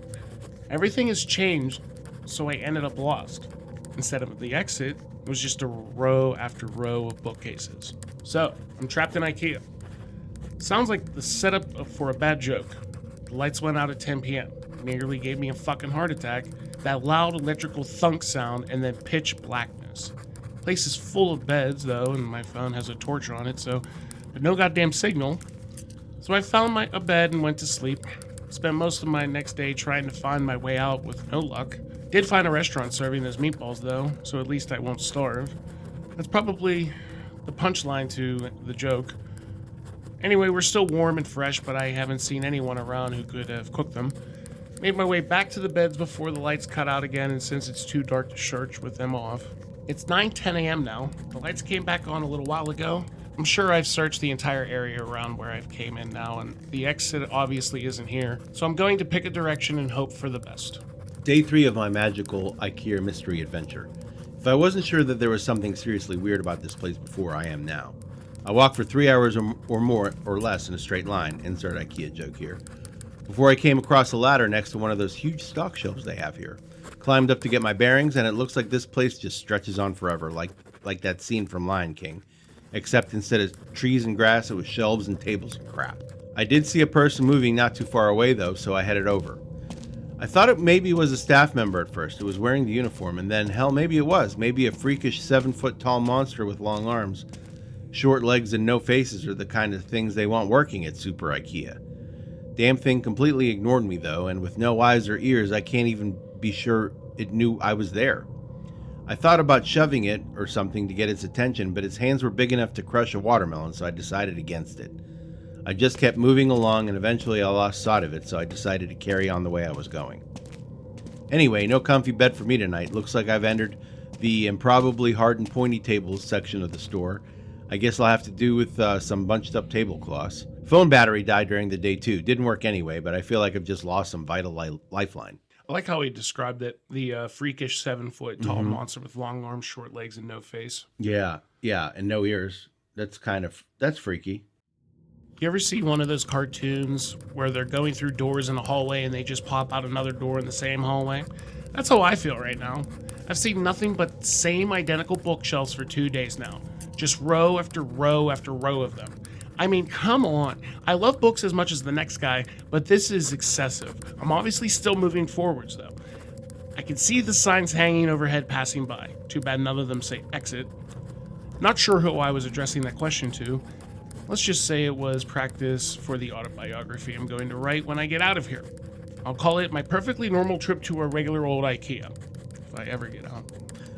S1: Everything has changed, so I ended up lost. Instead of the exit, it was just a row after row of bookcases. So, I'm trapped in IKEA. Sounds like the setup for a bad joke. The lights went out at 10 p.m. Nearly gave me a fucking heart attack. That loud electrical thunk sound and then pitch blackness. Place is full of beds, though, and my phone has a torch on it, but no goddamn signal. So I found a bed and went to sleep. Spent most of my next day trying to find my way out with no luck. Did find a restaurant serving those meatballs, though, so at least I won't starve. That's probably the punchline to the joke. Anyway, we're still warm and fresh, but I haven't seen anyone around who could have cooked them. Made my way back to the beds before the lights cut out again, and since it's too dark to search with them off. It's 9:10 a.m. now. The lights came back on a little while ago. I'm sure I've searched the entire area around where I've came in now, and the exit obviously isn't here. So I'm going to pick a direction and hope for the best.
S2: Day 3 of my magical IKEA mystery adventure. If I wasn't sure that there was something seriously weird about this place before, I am now. I walked for 3 hours or more or less in a straight line, insert IKEA joke here, before I came across a ladder next to one of those huge stock shelves they have here. Climbed up to get my bearings, and it looks like this place just stretches on forever, like that scene from Lion King. Except instead of trees and grass, it was shelves and tables and crap. I did see a person moving not too far away though, so I headed over. I thought it maybe was a staff member at first. It was wearing the uniform, and then hell, maybe it was. Maybe a freakish 7-foot tall monster with long arms. Short legs and no faces are the kind of things they want working at Super IKEA. Damn thing completely ignored me though, and with no eyes or ears, I can't even be sure it knew I was there. I thought about shoving it or something to get its attention, but its hands were big enough to crush a watermelon, so I decided against it. I just kept moving along, and eventually I lost sight of it, so I decided to carry on the way I was going. Anyway, no comfy bed for me tonight. Looks like I've entered the improbably hard and pointy tables section of the store. I guess I'll have to do with some bunched up tablecloths. Phone battery died during the day too. Didn't work anyway, but I feel like I've just lost some vital lifeline.
S1: I like how he described it. The freakish 7-foot tall monster with long arms, short legs, and no face.
S2: Yeah, and no ears. That's freaky.
S1: You ever see one of those cartoons where they're going through doors in a hallway and they just pop out another door in the same hallway? That's how I feel right now. I've seen nothing but same identical bookshelves for 2 days now. Just row after row after row of them. I mean, come on. I love books as much as the next guy, but this is excessive. I'm obviously still moving forwards, though. I can see the signs hanging overhead passing by. Too bad none of them say exit. Not sure who I was addressing that question to. Let's just say it was practice for the autobiography I'm going to write when I get out of here. I'll call it my perfectly normal trip to a regular old IKEA, if I ever get out.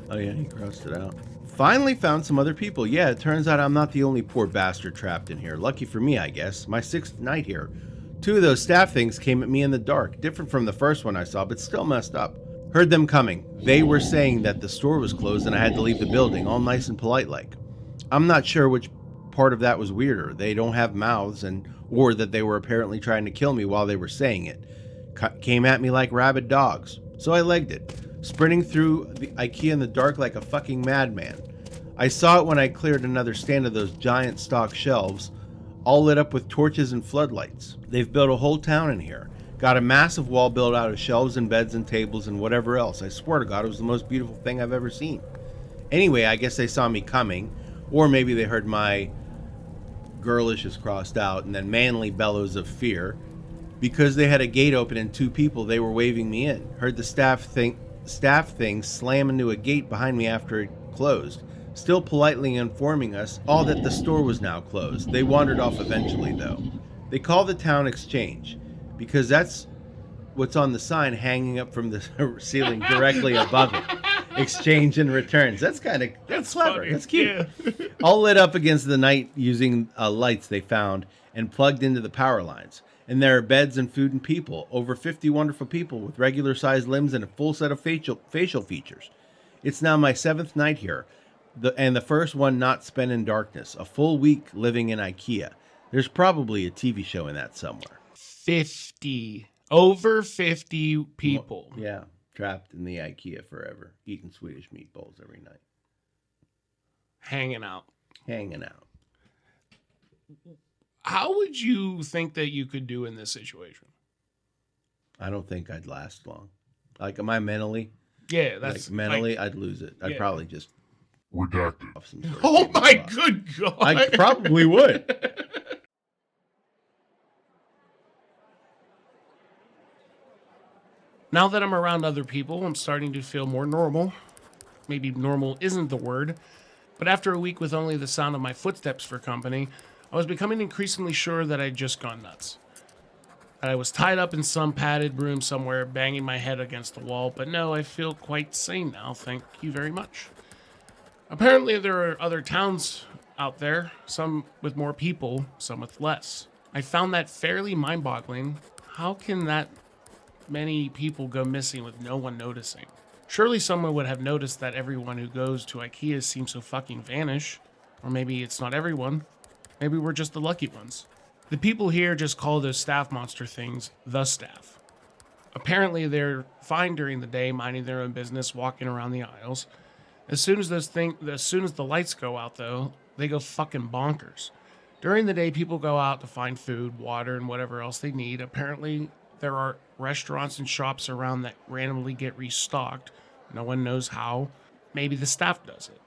S2: Oh yeah, he crossed it out. Finally found some other people. Yeah, it turns out I'm not the only poor bastard trapped in here. Lucky for me, I guess. My 6th night here. 2 of those staff things came at me in the dark. Different from the first one I saw, but still messed up. Heard them coming. They were saying that the store was closed and I had to leave the building, all nice and polite like. I'm not sure which part of that was weirder. They don't have mouths, or that they were apparently trying to kill me while they were saying it. Came at me like rabid dogs. So I legged it, sprinting through the IKEA in the dark like a fucking madman. I saw it when I cleared another stand of those giant stock shelves, all lit up with torches and floodlights. They've built a whole town in here. Got a massive wall built out of shelves and beds and tables and whatever else. I swear to God, it was the most beautiful thing I've ever seen. Anyway, I guess they saw me coming, or maybe they heard my girlish is crossed out and then manly bellows of fear. Because they had a gate open and 2 people, they were waving me in. Heard the staff thing slam into a gate behind me after it closed. Still politely informing us all that the store was now closed. They wandered off eventually, though. They call the town Exchange, because that's what's on the sign hanging up from the ceiling directly above it. Exchange and returns. That's clever.
S1: Funny.
S2: That's cute.
S1: Yeah.
S2: All lit up against the night using lights they found and plugged into the power lines. And there are beds and food and people. Over 50 wonderful people with regular-sized limbs and a full set of facial features. It's now my 7th night here. And the first one not spent in darkness. A full week living in IKEA. There's probably a TV show in that somewhere.
S1: 50. Over 50 people.
S2: Yeah. Trapped in the IKEA forever. Eating Swedish meatballs every night.
S1: Hanging out. How would you think that you could do in this situation?
S2: I don't think I'd last long. Like, am I mentally?
S1: Yeah, that's...
S2: Like, mentally, I'd lose it. I'd probably just...
S3: Redacted.
S2: Off some sort of
S1: Oh my
S2: box.
S1: good God.
S2: I probably would.
S1: Now that I'm around other people, I'm starting to feel more normal. Maybe normal isn't the word. But after a week with only the sound of my footsteps for company, I was becoming increasingly sure that I'd just gone nuts. I was tied up in some padded room somewhere, banging my head against the wall, but no, I feel quite sane now, thank you very much. Apparently there are other towns out there, some with more people, some with less. I found that fairly mind-boggling. How can that many people go missing with no one noticing? Surely someone would have noticed that everyone who goes to IKEA seems to fucking vanish. Or maybe it's not everyone. Maybe we're just the lucky ones. The people here just call those staff monster things the staff. Apparently they're fine during the day, minding their own business, walking around the aisles. As soon as the lights go out, though, they go fucking bonkers. During the day, people go out to find food, water, and whatever else they need. Apparently, there are restaurants and shops around that randomly get restocked. No one knows how. Maybe the staff does it.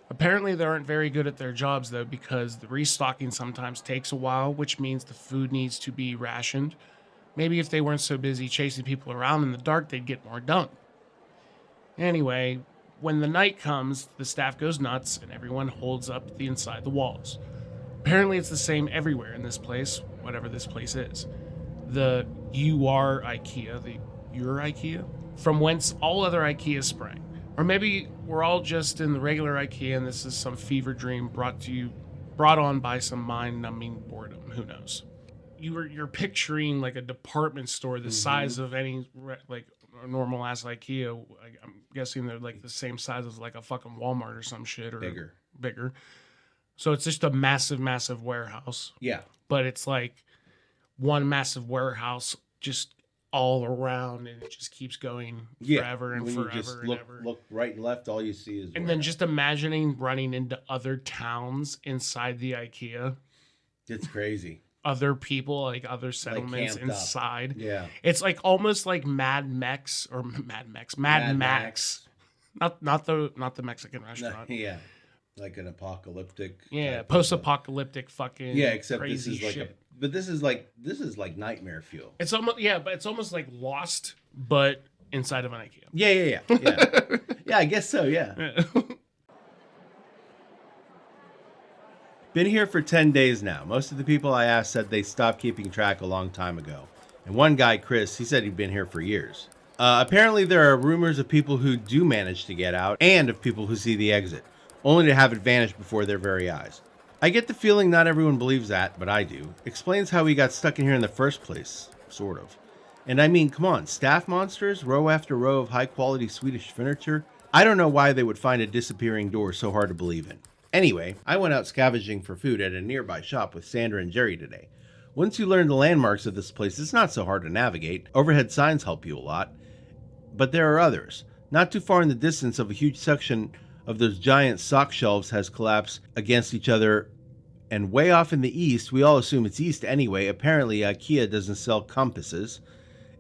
S1: Apparently, they aren't very good at their jobs, though, because the restocking sometimes takes a while, which means the food needs to be rationed. Maybe if they weren't so busy chasing people around in the dark, they'd get more done. Anyway, when the night comes, the staff goes nuts and everyone holds up the inside the walls. Apparently, it's the same everywhere in this place, whatever this place is. The UR IKEA, the Your IKEA, from whence all other IKEA sprang. Or maybe we're all just in the regular IKEA and this is some fever dream brought on by some mind-numbing boredom. Who knows? You're picturing like a department store the size of any like normal ass IKEA. I'm guessing they're like the same size as like a fucking Walmart or some shit, or bigger. So it's just a massive, massive warehouse.
S2: Yeah.
S1: But it's like one massive warehouse just all around, and it just keeps going forever and
S2: when
S1: forever
S2: you just
S1: and ever.
S2: Look right and left, all you see is
S1: and then just imagining running into other towns inside the IKEA.
S2: It's crazy.
S1: Other people, like other settlements
S2: like
S1: inside.
S2: Up. Yeah.
S1: It's like almost like Mad Max. Not the Mexican restaurant.
S2: Yeah. Like an apocalyptic.
S1: Yeah, post-apocalyptic fucking
S2: except
S1: crazy
S2: this is
S1: shit.
S2: this is like nightmare fuel.
S1: It's almost but it's almost like Lost, but inside of an IKEA.
S2: Yeah. Yeah, I guess so, yeah. Been here for 10 days now. Most of the people I asked said they stopped keeping track a long time ago. And one guy, Chris, he said he'd been here for years. Apparently there are rumors of people who do manage to get out and of people who see the exit, only to have it vanish before their very eyes. I get the feeling not everyone believes that, but I do. Explains how we got stuck in here in the first place, sort of. And I mean, come on, staff monsters, row after row of high-quality Swedish furniture? I don't know why they would find a disappearing door so hard to believe in. Anyway, I went out scavenging for food at a nearby shop with Sandra and Jerry today. Once you learn the landmarks of this place, it's not so hard to navigate. Overhead signs help you a lot. But there are others. Not too far in the distance of a huge section of those giant sock shelves has collapsed against each other, and way off in the east, we all assume it's east anyway, apparently IKEA doesn't sell compasses,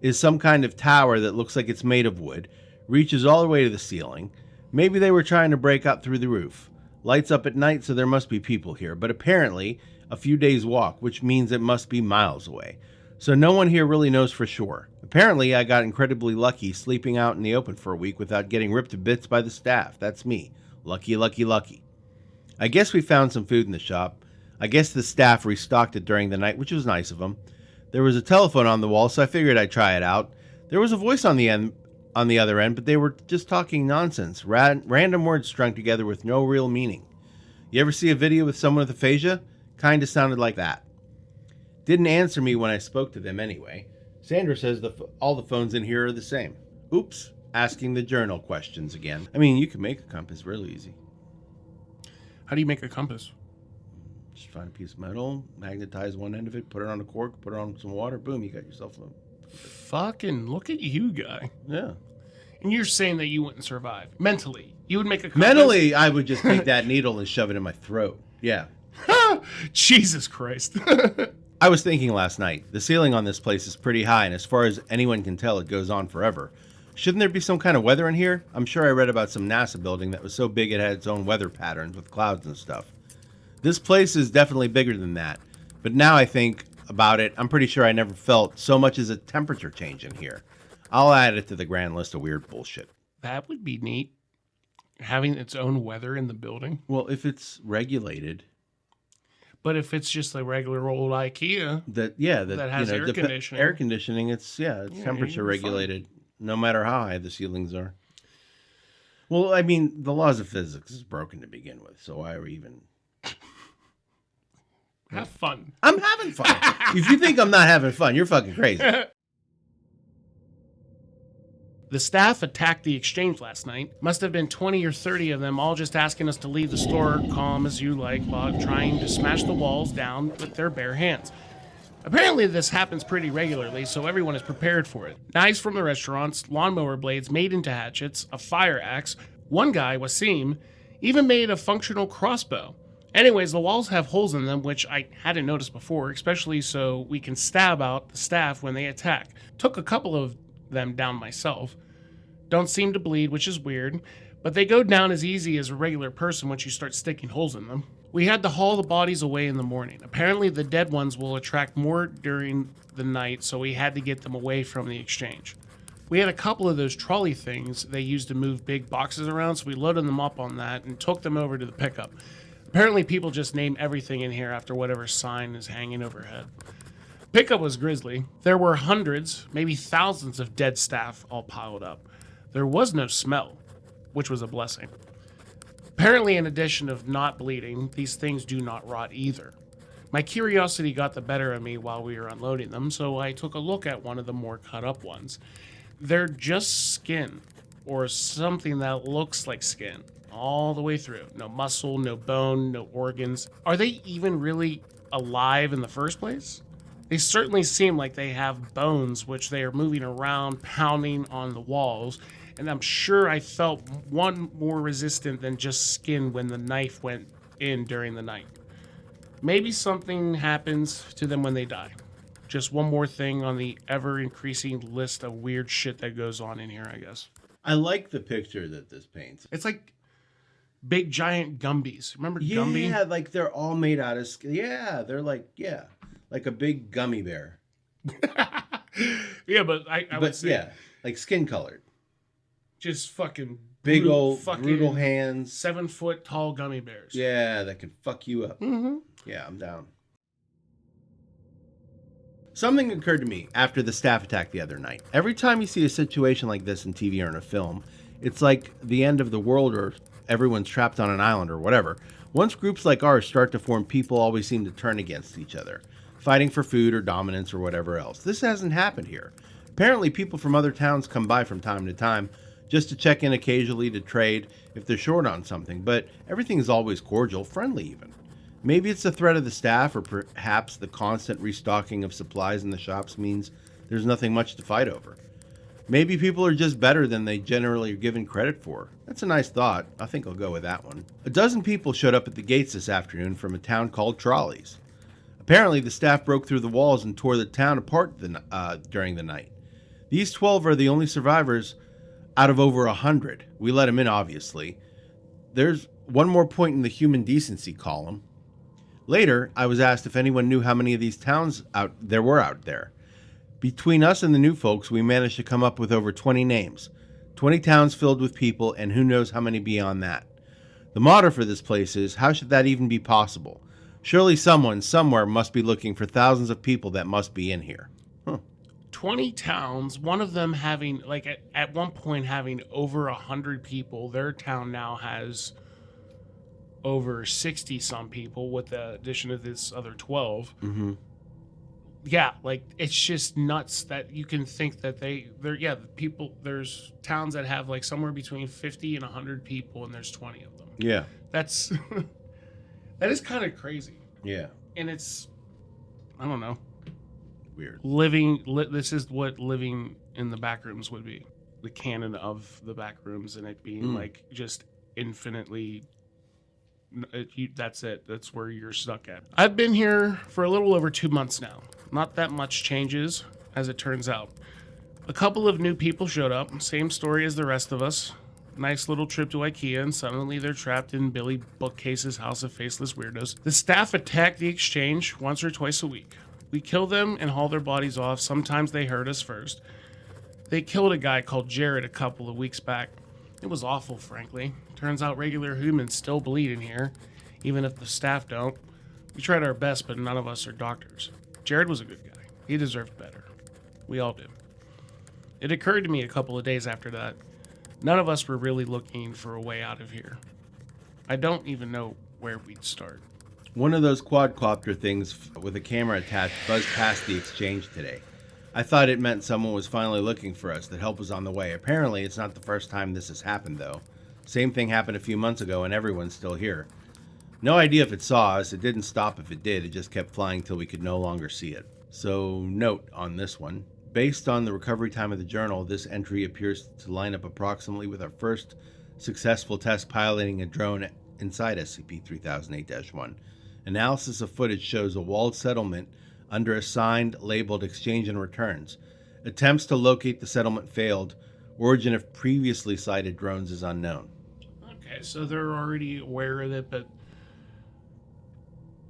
S2: is some kind of tower that looks like it's made of wood, reaches all the way to the ceiling. Maybe they were trying to break up through the roof. Lights up at night, so there must be people here, but apparently a few days walk, which means it must be miles away. So no one here really knows for sure. Apparently I got incredibly lucky sleeping out in the open for a week without getting ripped to bits by the staff. That's me. Lucky, lucky, lucky. I guess we found some food in the shop. I guess the staff restocked it during the night, which was nice of them. There was a telephone on the wall, so I figured I'd try it out. There was a voice on the other end, but they were just talking nonsense. Random words strung together with no real meaning. You ever see a video with someone with aphasia? Kinda sounded like that. Didn't answer me when I spoke to them anyway. Sandra says all the phones in here are the same. Oops, asking the journal questions again. I mean, you can make a compass really easy.
S1: How do you make a compass?
S2: Just find a piece of metal, magnetize one end of it, put it on a cork, put it on some water, boom, you got yourself a...
S1: Fucking look at you, guy.
S2: Yeah.
S1: And you're saying that you wouldn't survive. Mentally, you would make a compass.
S2: Mentally, I would just take that needle and shove it in my throat. Yeah.
S1: Jesus Christ.
S2: I was thinking last night, the ceiling on this place is pretty high, and as far as anyone can tell, it goes on forever. Shouldn't there be some kind of weather in here? I'm sure I read about some NASA building that was so big it had its own weather patterns with clouds and stuff. This place is definitely bigger than that, but now I think about it, I'm pretty sure I never felt so much as a temperature change in here. I'll add it to the grand list of weird bullshit.
S1: That would be neat. having its own weather in the building.
S2: Well, if it's regulated,
S1: But if it's just a regular old IKEA,
S2: that
S1: has air conditioning.
S2: air conditioning, it's
S1: Yeah,
S2: temperature
S1: you're fine.
S2: regulated, no matter how high the ceilings are. Well, I mean, the laws of physics is broken to begin with, so why are we even?
S1: have fun.
S2: I'm having fun. If you think I'm not having fun, you're fucking crazy.
S1: The staff attacked the exchange last night. Must have been 20 or 30 of them, all just asking us to leave the store, calm as you like, while trying to smash the walls down with their bare hands. Apparently this happens pretty regularly, so everyone is prepared for it. Knives from the restaurants, lawnmower blades made into hatchets, a fire axe. One guy, Wasim, even made a functional crossbow. Anyways, the walls have holes in them, which I hadn't noticed before, especially so we can stab out the staff when they attack. Took a couple of them down myself. Don't seem to bleed, which is weird, but they go down as easy as a regular person once you start sticking holes in them. We had to haul the bodies away in the morning. Apparently the dead ones will attract more during the night, so we had to get them away from the exchange. We had a couple of those trolley things they used to move big boxes around, so we loaded them up on that and took them over to the pickup. Apparently people just name everything in here after whatever sign is hanging overhead. Pickup was grisly. There were hundreds, maybe thousands of dead staff all piled up. There was no smell, which was a blessing. Apparently, in addition of not bleeding, these things do not rot either. My curiosity got the better of me while we were unloading them, so I took a look at one of the more cut up ones. They're just skin, or something that looks like skin, all the way through. No muscle, no bone, no organs. Are they even really alive in the first place? They certainly seem like they have bones, which they are moving around, pounding on the walls, and I'm sure I felt one more resistant than just skin when the knife went in during the night. Maybe something happens to them when they die. Just one more thing on the ever-increasing list of weird shit that goes on in here, I guess.
S2: I like the picture that this paints.
S1: It's like big giant Gumbies. Remember Gumby?
S2: Yeah, like they're all made out of skin. Yeah, they're like a big gummy bear.
S1: Yeah, but I would say
S2: yeah, like skin colored.
S1: just fucking
S2: Big
S1: brutal,
S2: old
S1: fucking
S2: brutal hands.
S1: 7-foot tall gummy bears.
S2: Yeah, that can fuck you up.
S1: Mm-hmm.
S2: Yeah, I'm down. Something occurred to me after the staff attack the other night. Every time you see a situation like this in TV or in a film, it's like the end of the world or everyone's trapped on an island or whatever. Once groups like ours start to form, people always seem to turn against each other, fighting for food or dominance or whatever else. This hasn't happened here. Apparently, people from other towns come by from time to time just to check in occasionally to trade if they're short on something, but everything is always cordial, friendly even. Maybe it's the threat of the staff, or perhaps the constant restocking of supplies in the shops means there's nothing much to fight over. Maybe people are just better than they generally are given credit for. That's a nice thought. I think I'll go with that one. A dozen people showed up at the gates this afternoon from a town called Trolleys. Apparently, the staff broke through the walls and tore the town apart during the night. These 12 are the only survivors out of over 100. We let them in, obviously. There's one more point in the human decency column. Later, I was asked if anyone knew how many of these towns there were out there. Between us and the new folks, we managed to come up with over 20 names. 20 towns filled with people, and who knows how many beyond that. The motto for this place is, how should that even be possible? Surely someone, somewhere, must be looking for thousands of people that must be in here.
S1: 20 towns, one of them having, like, at one point having over 100 people. Their town now has over 60-some people with the addition of this other 12.
S2: Mm-hmm.
S1: Yeah, like, it's just nuts that you can think that there's towns that have, like, somewhere between 50 and 100 people, and there's 20 of them.
S2: Yeah.
S1: That's, that is kind of crazy.
S2: Yeah.
S1: And it's, I don't know.
S2: Weird.
S1: This is what living in the back rooms would be. The canon of the back rooms, and it being like just infinitely. That's it. That's where you're stuck at. I've been here for a little over 2 months now. Not that much changes, as it turns out. A couple of new people showed up. Same story as the rest of us. Nice little trip to IKEA, and suddenly they're trapped in Billy Bookcase's house of faceless weirdos. The staff attack the exchange once or twice a week. We kill them and haul their bodies off. Sometimes they hurt us first. They killed a guy called Jared a couple of weeks back. It was awful, frankly. Turns out regular humans still bleed in here, even if the staff don't. We tried our best, but none of us are doctors. Jared was a good guy. He deserved better. We all did. It occurred to me a couple of days after that. None of us were really looking for a way out of here. I don't even know where we'd start.
S2: One of those quadcopter things with a camera attached buzzed past the exchange today. I thought it meant someone was finally looking for us, that help was on the way. Apparently, it's not the first time this has happened, though. Same thing happened a few months ago, and everyone's still here. No idea if it saw us. It didn't stop if it did. It just kept flying till we could no longer see it. So, note on this one. Based on the recovery time of the journal, this entry appears to line up approximately with our first successful test piloting a drone inside SCP-3008-1. Analysis of footage shows a walled settlement under a sign labeled Exchange and Returns. Attempts to locate the settlement failed. Origin of previously sighted drones is unknown.
S1: Okay, so they're already aware of it, but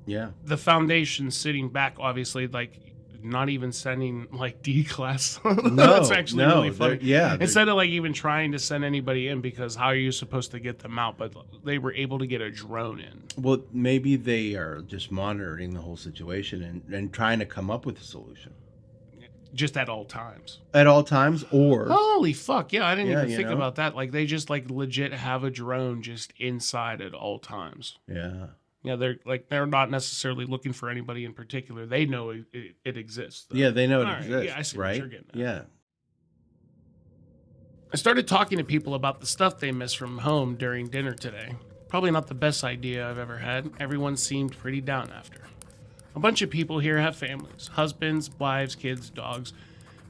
S2: Yeah.
S1: the Foundation's sitting back, obviously, like, not even sending, like, D-class.
S2: No,
S1: That's actually really funny.
S2: They're-
S1: Instead of, like, even trying to send anybody in, because how are you supposed to get them out? But they were able to get a drone in.
S2: Well, maybe they are just monitoring the whole situation and trying to come up with a solution.
S1: Just at all times.
S2: At all times, or...
S1: Holy fuck, yeah, I didn't
S2: Yeah,
S1: even
S2: you
S1: think
S2: know?
S1: about that. Like, they just, like, legit have a drone just inside at all times.
S2: Yeah.
S1: Yeah, they're not necessarily looking for anybody in particular. They know it exists, though.
S2: Yeah, they know it
S1: All right,
S2: exists,
S1: yeah, I see what
S2: right?
S1: you're getting at.
S2: Yeah.
S1: I started talking to people about the stuff they miss from home during dinner today. Probably not the best idea I've ever had. Everyone seemed pretty down after. A bunch of people here have families, husbands, wives, kids, dogs.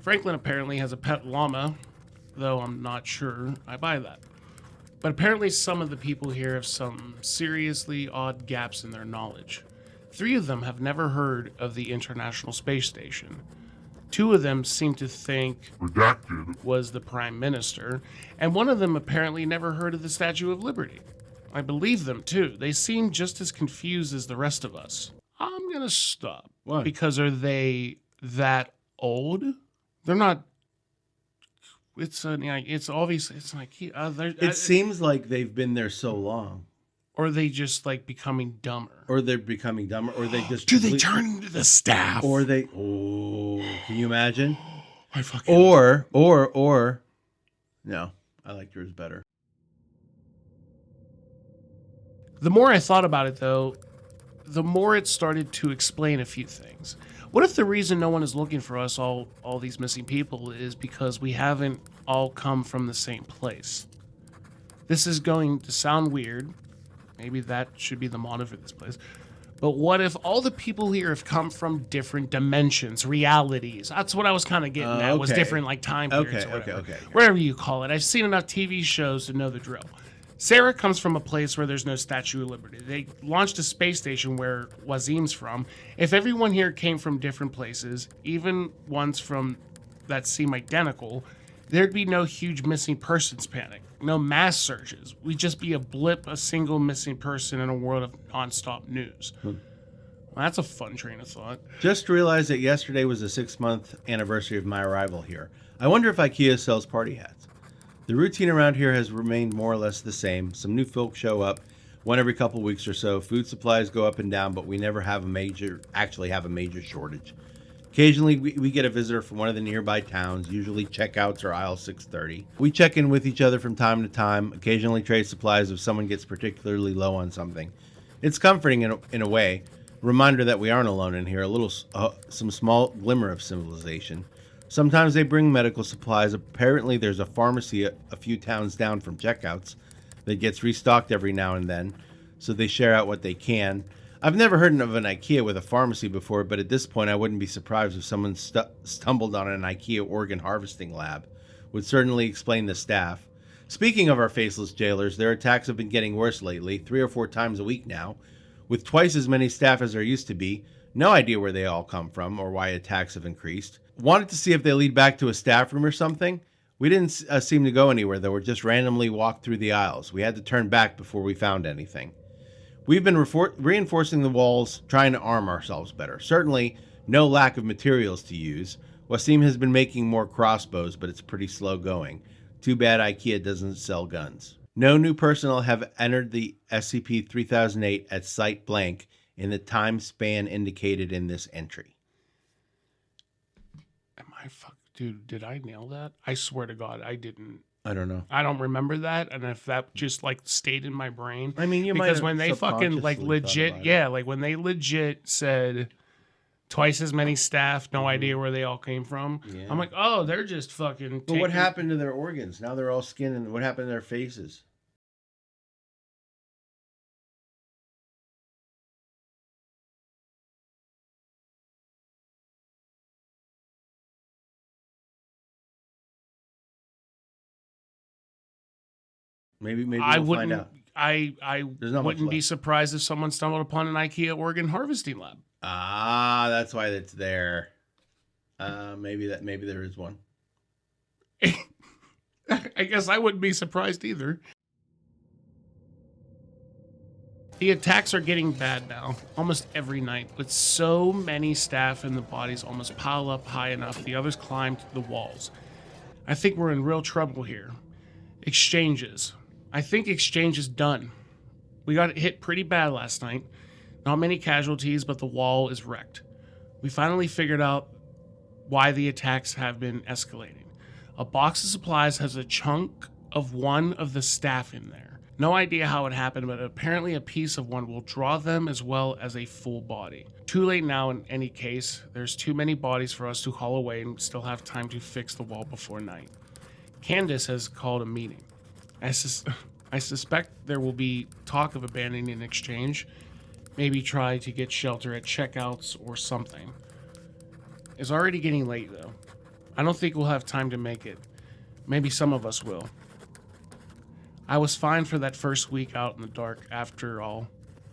S1: Franklin apparently has a pet llama, though I'm not sure I buy that. But apparently some of the people here have some seriously odd gaps in their knowledge. 3 of them have never heard of the International Space Station. 2 of them seem to think
S4: Redacted.
S1: was the Prime Minister, and one of them apparently never heard of the Statue of Liberty. I believe them too. They seem just as confused as the rest of us. I'm gonna stop.
S2: Why?
S1: Because are they that old? They're not. It's obvious. It's like
S2: It seems like they've been there so long.
S1: or are they just like becoming dumber?
S2: Or they're becoming dumber, or they just...
S1: Do they turn into the staff?
S2: Or they... Oh, can you imagine?
S1: I fucking.
S2: Or... No, I like yours better.
S1: The more I thought about it, though, the more it started to explain a few things. What if the reason no one is looking for us, all these missing people, is because we haven't all come from the same place? This is going to sound weird. Maybe that should be the motto for this place. But what if all the people here have come from different dimensions, realities? That's what I was kind of getting at, was
S2: okay.
S1: different like time periods or whatever.
S2: Okay.
S1: Whatever you call it. I've seen enough TV shows to know the drill. Sarah comes from a place where there's no Statue of Liberty. They launched a space station where Wazim's from. If everyone here came from different places, even ones from that seem identical, there'd be no huge missing persons panic, no mass searches. We'd just be a blip, a single missing person in a world of nonstop news. Well, that's a fun train of thought.
S2: Just realized that yesterday was the 6-month anniversary of my arrival here. I wonder if IKEA sells party hats. The routine around here has remained more or less the same. Some new folk show up, one every couple weeks or so. Food supplies go up and down, but we never have a major shortage. Occasionally, we get a visitor from one of the nearby towns. Usually checkouts are aisle 630. We check in with each other from time to time, occasionally trade supplies if someone gets particularly low on something. It's comforting in a way. Reminder that we aren't alone in here, some small glimmer of civilization. Sometimes they bring medical supplies. Apparently there's a pharmacy a few towns down from checkouts that gets restocked every now and then, so they share out what they can. I've never heard of an IKEA with a pharmacy before, but at this point I wouldn't be surprised if someone stumbled on an IKEA organ harvesting lab. Would certainly explain the staff. Speaking of our faceless jailers, their attacks have been getting worse lately, 3 or 4 times a week now, with twice as many staff as there used to be. No idea where they all come from or why attacks have increased. Wanted to see if they lead back to a staff room or something. We didn't seem to go anywhere, though. We just randomly walked through the aisles. We had to turn back before we found anything. We've been reinforcing the walls, trying to arm ourselves better. Certainly, no lack of materials to use. Wasim has been making more crossbows, but it's pretty slow going. Too bad IKEA doesn't sell guns. No new personnel have entered the SCP-3008 at site blank in the time span indicated in this entry.
S1: Dude, did I nail that? I swear to God, I didn't.
S2: I don't know.
S1: I don't remember that, and if that just like stayed in my brain,
S2: I mean, you might
S1: because
S2: have
S1: when they fucking like
S2: subconsciously
S1: legit,
S2: thought about
S1: yeah, like when they legit said twice as many staff, no
S2: Mhm.
S1: idea where they all came from.
S2: Yeah.
S1: I'm like, oh, they're just fucking.
S2: But what happened to their organs? Now they're all skin, and what happened to their faces? Maybe
S1: I
S2: we'll find
S1: wouldn't.
S2: out.
S1: I
S2: There's not much
S1: wouldn't be
S2: left.
S1: surprised if someone stumbled upon an IKEA organ harvesting lab.
S2: Ah, that's why it's there. Maybe there is one.
S1: I guess I wouldn't be surprised either. The attacks are getting bad now, almost every night, with so many staff and the bodies almost pile up high enough the others climb to the walls. I think we're in real trouble here. Exchanges. I think exchange is done. We got hit pretty bad last night. Not many casualties, but the wall is wrecked. We finally figured out why the attacks have been escalating. A box of supplies has a chunk of one of the staff in there. No idea how it happened, but apparently a piece of one will draw them as well as a full body. Too late now in any case. There's too many bodies for us to haul away and still have time to fix the wall before night. Candace has called a meeting. I suspect there will be talk of abandoning an exchange. Maybe try to get shelter at checkouts or something. It's already getting late though. I don't think we'll have time to make it. Maybe some of us will. I was fine for that first week out in the dark after all,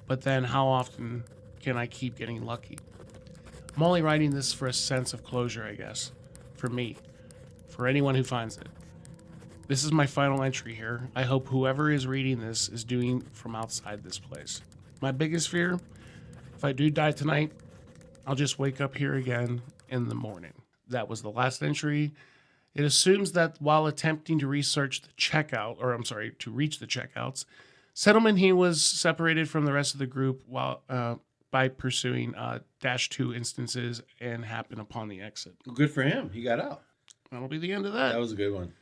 S1: but then how often can I keep getting lucky? I'm only writing this for a sense of closure, I guess. For me. For anyone who finds it. This is my final entry here. I hope whoever is reading this is doing from outside this place. My biggest fear, if I do die tonight, I'll just wake up here again in the morning. That was the last entry. It assumes that while attempting to research the checkout, to reach the checkouts, Settlement he was separated from the rest of the group while by pursuing -2 instances and happened upon the exit.
S2: Good for him. He got out.
S1: That'll be the end of that.
S2: That was a good one.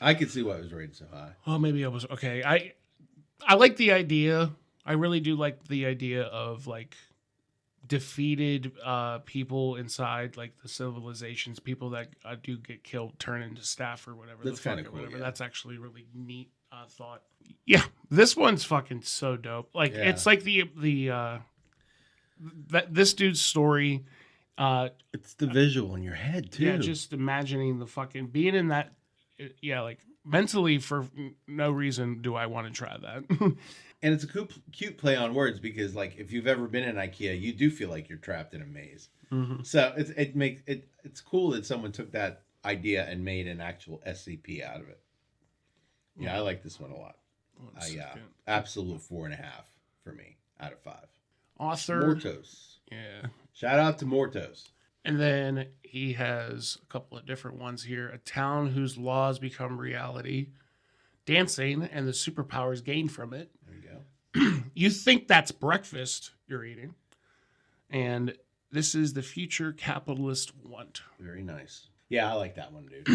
S2: I could see why it was rated so high.
S1: Oh, maybe I was okay. I like the idea. I really do like the idea of like defeated people inside like the civilizations, people that do get killed, turn into staff or whatever.
S2: That's kind of cool. Yeah.
S1: That's actually really neat thought. Yeah, this one's fucking so dope. Like it's like this dude's story.
S2: It's the visual in your head too.
S1: Yeah, just imagining the fucking being in that. Yeah, like mentally for no reason do I want to try that.
S2: And it's a cute play on words because, like, if you've ever been in IKEA, you do feel like you're trapped in a maze.
S1: Mm-hmm.
S2: So it's cool that someone took that idea and made an actual SCP out of it. Yeah, I like this one a lot. Absolute 4.5 for me out of 5.
S1: Author
S2: Mortos.
S1: Yeah.
S2: Shout out to Mortos.
S1: And then he has a couple of different ones here. A town whose laws become reality. Dancing and the superpowers gained from it.
S2: There you go.
S1: You think that's breakfast you're eating. And this is the future capitalist want.
S2: Very nice. Yeah, I like that one, dude.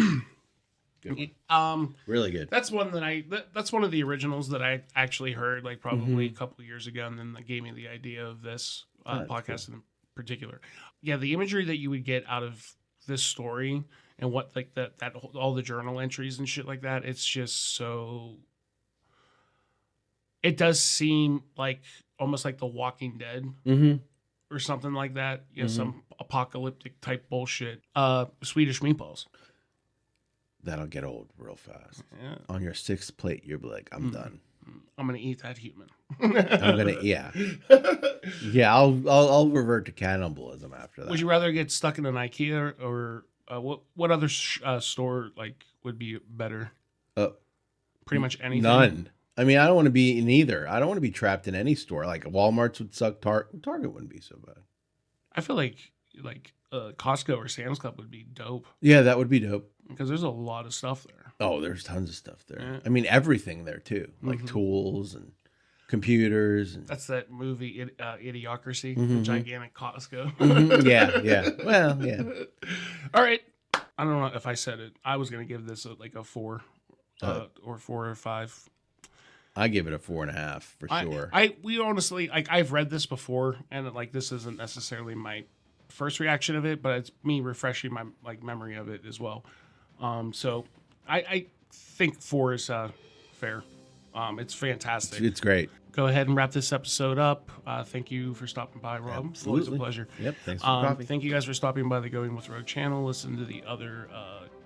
S2: Good one. Really good.
S1: That's one that that's one of the originals that I actually heard like probably a couple of years ago, and then that gave me the idea of this podcast in particular. Yeah, the imagery that you would get out of this story and what like that all the journal entries and shit like that, it's just so. It does seem like almost like The Walking Dead or something like that. You know, some apocalyptic type bullshit. Swedish meatballs.
S2: That'll get old real fast.
S1: Yeah.
S2: On your 6th plate, you'll be like, I'm done.
S1: I'm gonna eat that human.
S2: Yeah, I'll revert to cannibalism after that.
S1: Would you rather get stuck in an IKEA or what other store like would be better? Pretty much anything.
S2: None. I mean, I don't want to be in either. I don't want to be trapped in any store. Like Walmart's would suck. Target wouldn't be so bad.
S1: I feel like Costco or Sam's Club would be dope
S2: Yeah, that would be dope.
S1: because there's a lot of stuff there.
S2: Oh, there's tons of stuff there.
S1: Yeah.
S2: I mean, everything there too, like
S1: Mhm.
S2: tools and computers. And...
S1: That's that movie, Idiocracy,
S2: Mhm.
S1: the gigantic Costco.
S2: Mhm, yeah. Well, yeah.
S1: All right. I don't know if I said it. I was going to give this like a 4 or 4 or 5.
S2: I give it a 4.5 for sure.
S1: We honestly, like, I've read this before, and like this isn't necessarily my first reaction of it, but it's me refreshing my like memory of it as well. So I think 4 is fair. It's fantastic.
S2: It's great.
S1: Go ahead and wrap this episode up. Thank you for stopping by, Rob. It's always a
S2: Absolutely.
S1: pleasure.
S2: Yep. Thanks for the coffee.
S1: Thank you guys for stopping by the Going With Rogue channel. Listen to the other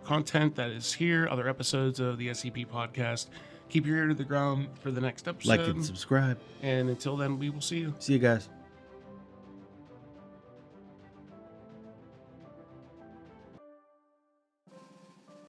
S1: content that is here, other episodes of the SCP podcast. Keep your ear to the ground for the next episode.
S2: Like and subscribe.
S1: And until then, we will see you.
S2: See you guys.